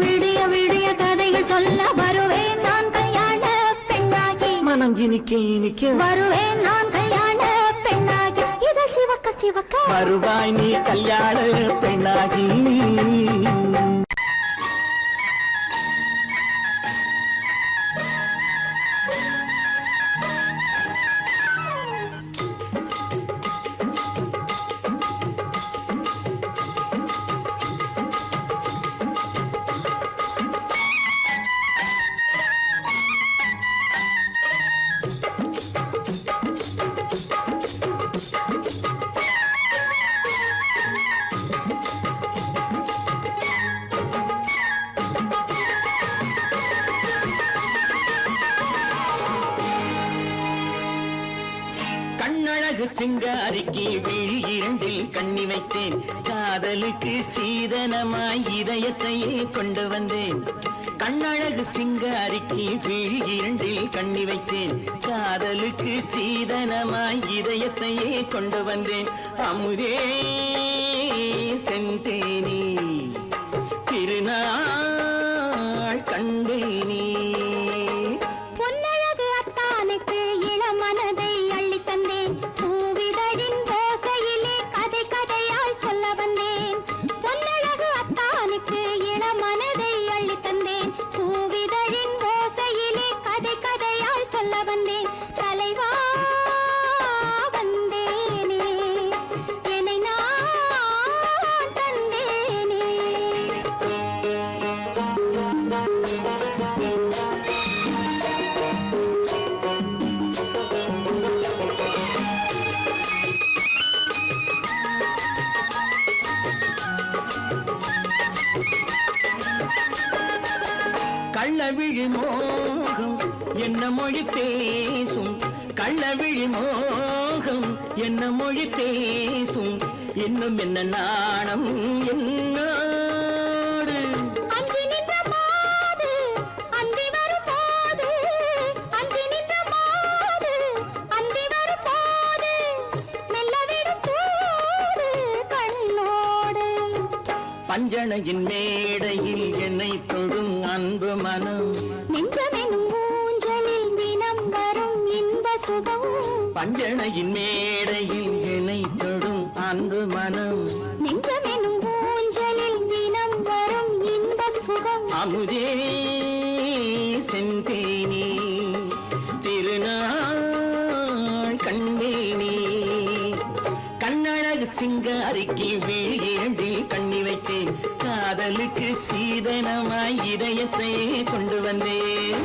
விடிய விடிய கதைகள் சொல்ல வருவேன் நான் கல்யாண பெண்ணாகி. மனம் இனிக்க வருவேன் நான் கல்யாண பெண்ணாகி. இதழ் சிவக்க சிவக்க வருவாய் நீ கல்யாண பெண்ணாகி. கண்ணழகு சிங்காரிக்கு விழி இரண்டில் கண்ணி வைத்தேன். காதலுக்கு சீதனமாய் இதயத்தையே கொண்டு வந்தேன். கண்ணழகு சிங்காரிக்கு விழி இரண்டில் கண்ணி வைத்தேன். காதலுக்கு சீதனமாய் இதயத்தையே கொண்டு வந்தேன். அமுதே செந்தேனே திருநாள் கண்டேனே. பொன்னழகு அத்தானுக்கு இளமனதை அள்ளி தந்தேன். பூவிதழின் ஓசையிலே கதை கதையாய் சொல்ல வந்தேன். பொன்னழகு அத்தானுக்கு இளமனதை அள்ளி தந்தேன். பூவிதழின் ஓசையிலே கதை கதையாய் சொல்ல வந்தேன். தலைவா வந்தேனே என்னை நான் தந்தேனே. கள்ளவிழி மோகம் என்ன மொழி பேசும். கள்ளவிழி மோகம் என்ன மொழி பேசும். இன்னும் என்ன நாணம் என்னோடு. அஞ்சி நின்ற மாது அந்தி வரும் போது. அஞ்சி நின்ற மாது அந்தி வரும் போது. மெல்ல விடும் போது கண்ணோடு. பஞ்சணையின் மேடையில் என்னை தொடும் அன்பு மனம். நெஞ்சமெனும் ஊஞ்சலில் தினம் வரும் இன்ப சுகம். பஞ்சணையின் மேடையில் என்னை தொடும் அன்பு மனம். நெஞ்சமெனும் ஊஞ்சலில் தினம் வரும் இன்ப சுகம். அமுதே செந்தேனே திருநாள் கண்டேனே. கண்ணழகு சிங்காரிக்கு விழியேண்டில் கண்ணி வைத்தேன். காதலுக்கு சீதனமாய் இதயத்தை கொண்டு வந்தேன்.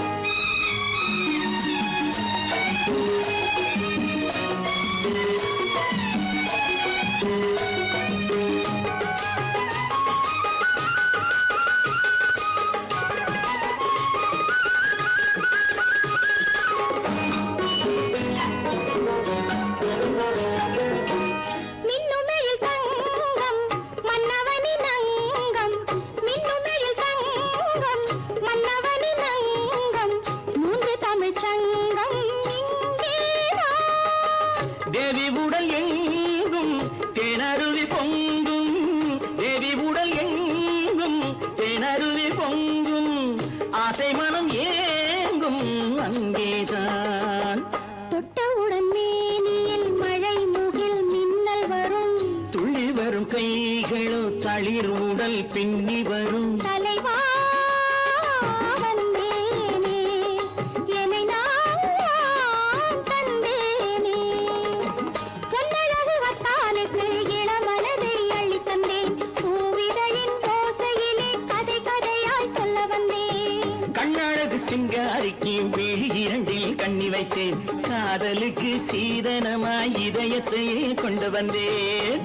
மின்னுமெழில் தங்கம் மன்னவனின் அங்கம். மின்னுமெழில் தங்கம் தேவி உடல் எங்கும் தேனருவி பொங்கும் தேவி உடல் எங்கும் தேனருவி பொங்கும் ஆசை மனம் ஏங்கும் அங்கேதான் தொட்டவுடன் மேனியில் மழை முகில் மின்னல் வரும் துள்ளி வரும் கைகளோ தளிர் உடல் பின்னி வரும் தலைவா வந்தேனே என்னை நான் தந்தேனே பொன்னழகு வத்தானுக்கு இளமனதை அள்ளி தந்தேன் பூவிதழின் ஓசையிலே கதை கதையாய் சொல்ல வந்தேன் கண்ணழகு சிங்காரிக்கு விழி இரண்டில் கண்ணி வைத்தேன் காதலுக்கு சீதனமாய் இதயத்தையே கொண்டு வந்தேன்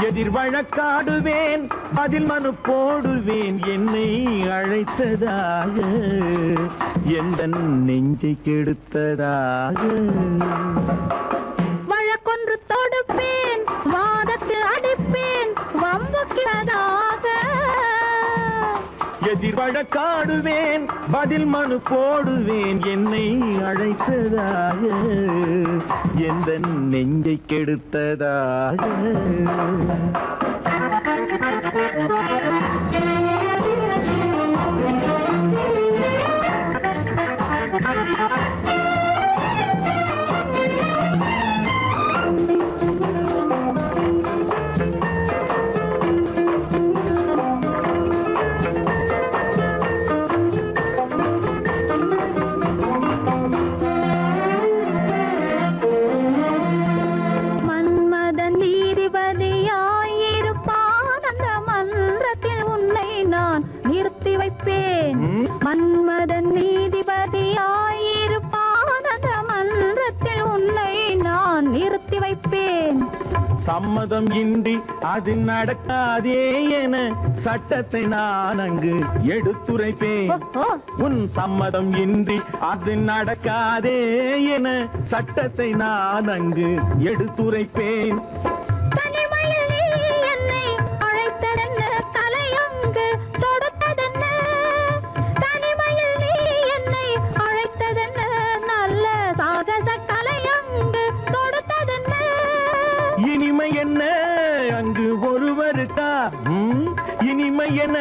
எதிர் வழக்காடுவேன் அதில் மனு போடுவேன் என்னை அழைத்ததாக எந்த நெஞ்சை கெடுத்ததாக வழக்கொன்று தொடுப்பேன் வாதத்தில் அடிப்பேன் வம்புக்கிறதாக எதிர் வழக்காடுவேன் பதில் மனு போடுவேன் என்னை அழைத்ததாக எந்த நெஞ்சை கெடுத்ததாக மன்மதன் நீதிபதியாயிருப்பான் அந்த மன்றத்தில் உன்னை நான் நிறுத்தி வைப்பேன் சம்மதம் இன்றி அது நடக்காதே என சட்டத்தை நான் அங்கு எடுத்துரைப்பேன் உன் சம்மதம் இன்றி அது நடக்காதே என சட்டத்தை நான் அங்கு எடுத்துரைப்பேன் தனிமையில் நீ என்னை அழைத்ததென்ன தலையங்கு தொடுத்ததென்ன தனிமையில் நீ என்னை அழைத்ததென்ன நல்ல சாகச தலையங்கு தொடுத்ததென்ன இனிமை என்ன அங்கு ஒருவருக்கா இனிமை என்ன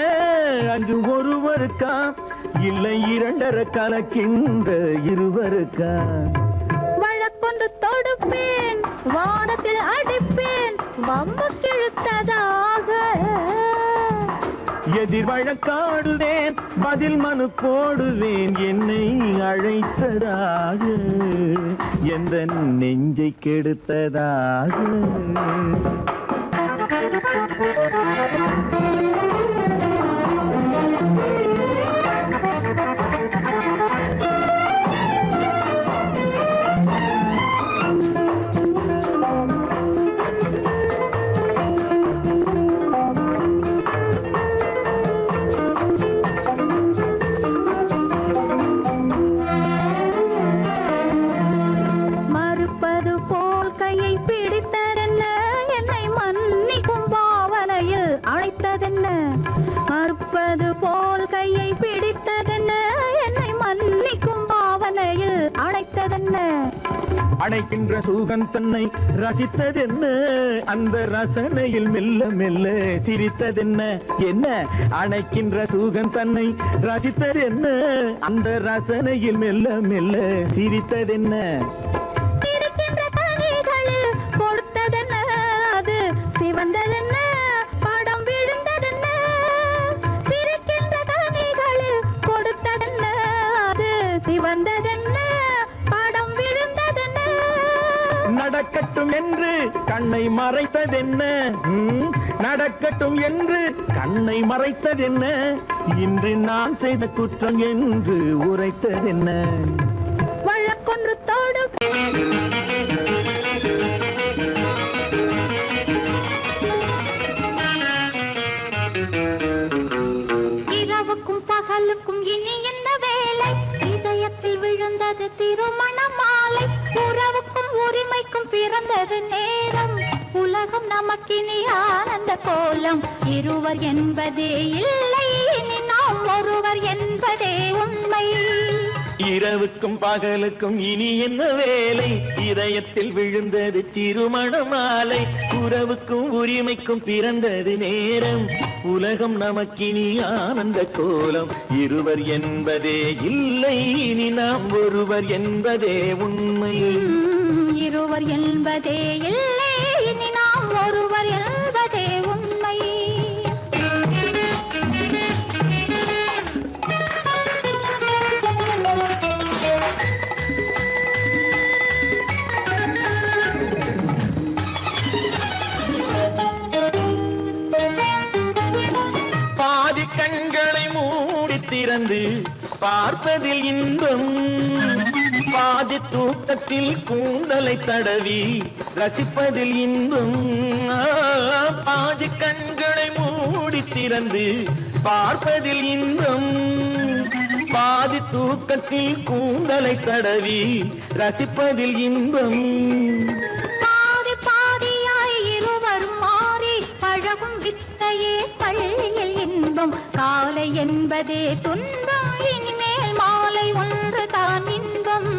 அங்கு ஒருவருக்கா இல்லை இரண்டரை கலக்கின்ற இருவருக்கா வழக்கொண்டு தொடுப்பேன் வானத்தில் அடிப்பேன் வம்பு கிழுத்ததாக எதிர் வழக்காடுவேன் பதில் மனு போடுவேன் என்னை அழைத்ததாக எந்த நெஞ்சை கெடுத்ததாக மறுப்பது போல் கையை பிடித்ததென்ன என்னை மன்னிக்கும் பாவனையில் அழைத்ததென்ன மறுப்பது போல் கையை பிடித்ததென்ன என்னை மன்னிக்கும் பாவனையில் அழைத்ததென்ன அணைக்கின்ற சூகன் தன்னை ரசித்ததென்ன அந்த ரசனையில் மெல்ல மெல்ல சிரித்ததென்ன என்ன அணைக்கின்ற சூகன் தன்னை ரசித்ததென்ன அந்த ரசனையில் மெல்ல மெல்ல சிரித்ததென்ன இருக்கின்ற கனிகளில் கொடுத்ததென்ன அது சிவந்ததென்ன படம் விழுந்ததென்ன இருக்கின்ற கனிகளில் கொடுத்ததென்ன அது சிவந்ததென்ன படம் விழுந்ததென்ன நடக்கட்டும் என்று கண்ணை மறைத்ததென்ன? நடக்கட்டும் என்று கண்ணை மறைத்ததென்ன? இன்று நான் செய்த குற்றம் என்று உரைத்ததென்ன? வழக்கொன்று தோடு இரவுக்கும் பகலுக்கும் இனி என்ன வேலை? இதயத்தில் விழுந்தது திருமண மாலை. உறவுக்கும் உரிமைக்கும் பிறந்தது நேரம். உலகம் நமக்கினி ஆனந்த கோலம். இருவர் என்பதே இல்லை, இனி நாம் ஒருவர் என்பதே உண்மை. இரவுக்கும் பகலுக்கும் இனி என்ன வேலை? இதயத்தில் விழுந்தது திருமண மாலை. உறவுக்கும் உரிமைக்கும் பிறந்தது நேரம். உலகம் நமக்கினி ஆனந்த கோலம். இருவர் என்பதே இல்லை, இனி நாம் ஒருவர் என்பதே உண்மை. இருவர் என்பதே இல்லை, இனி நாம் ஒருவர் என்பதே உண்மை. பாதி கண்களை மூடி திறந்து பார்ப்பதில் இன்பம். பாதி தூக்கத்தில் கூந்தலை தடவி ரசிப்பதில் இன்பம். பாதி கண்களை மூடி திறந்து பார்ப்பதில் இன்பம். பாதி தூக்கத்தில் கூந்தலை தடவி ரசிப்பதில் இன்பம். பாதி பாதியாய் இருவர் மாறி பழகும் வித்தையே பள்ளியில் இன்பம். காலை என்பதே துன்பம், இனிமேல் மாலை ஒன்று தான் இன்பம்.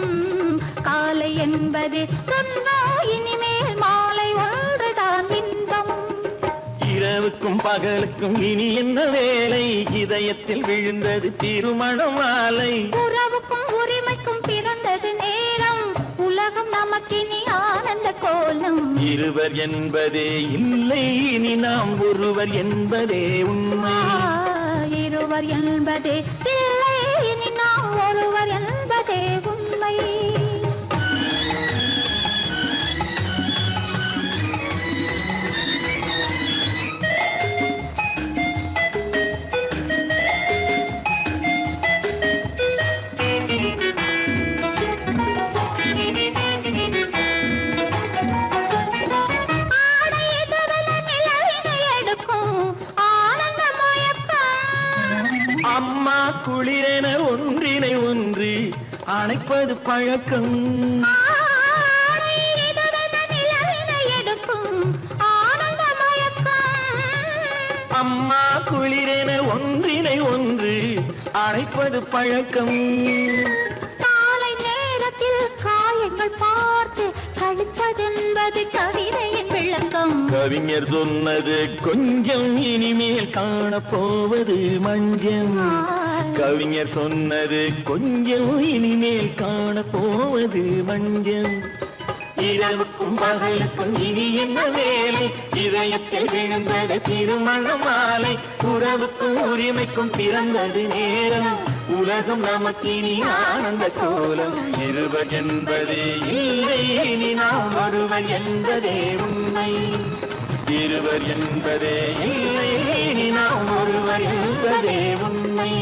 காலை என்பதே துன்பம், இனிமேல் மாலை ஒன்று தான் இன்பம். இரவுக்கும் பகலுக்கும் இனி என்ன வேலை? இதயத்தில் விழுந்தது திருமண மாலை. உறவுக்கும் உரிமைக்கும் பிறந்தது நேரம். உலகம் நமக்கினி ஆனந்த கோலம். இருவர் என்பதே இல்லை, இனி நாம் ஒருவர் என்பதே உண்மை. இருவர் என்பதே இல்லை, இனி நாம் ஒருவர் என்பதே உண்மை. அம்மா குளிரென ஒன்றினை ஒன்று அணைப்பது பழக்கம். அம்மா குளிரென ஒன்றினை ஒன்று அணைப்பது பழக்கம். காலை நேரத்தில் காயங்கள் பார்த்து கழிப்பதென்பது கவிதையின் விளக்கம். கவிஞர் சொன்னது கொஞ்சம், இனிமேல் காணப்போவது மஞ்சம். கவிஞர் சொன்னது கொஞ்சம், இனிமேல் காணப்போவது மஞ்சம். இரவுக்கும் பகலுக்கும் இனி என்ன வேலை? இதயத்தில் விழுந்தது திருமண மாலை. உறவுக்கும் உரிமைக்கும் பிறந்தது நேரம். உலகம் நமக்கினி ஆனந்த கோலம். இருவர் என்பதே இல்லை, இனி நாம் ஒருவர் என்பதே உண்மை. இருவர் என்பதே இல்லை, இனி நாம் ஒருவர் என்பதே உண்மை.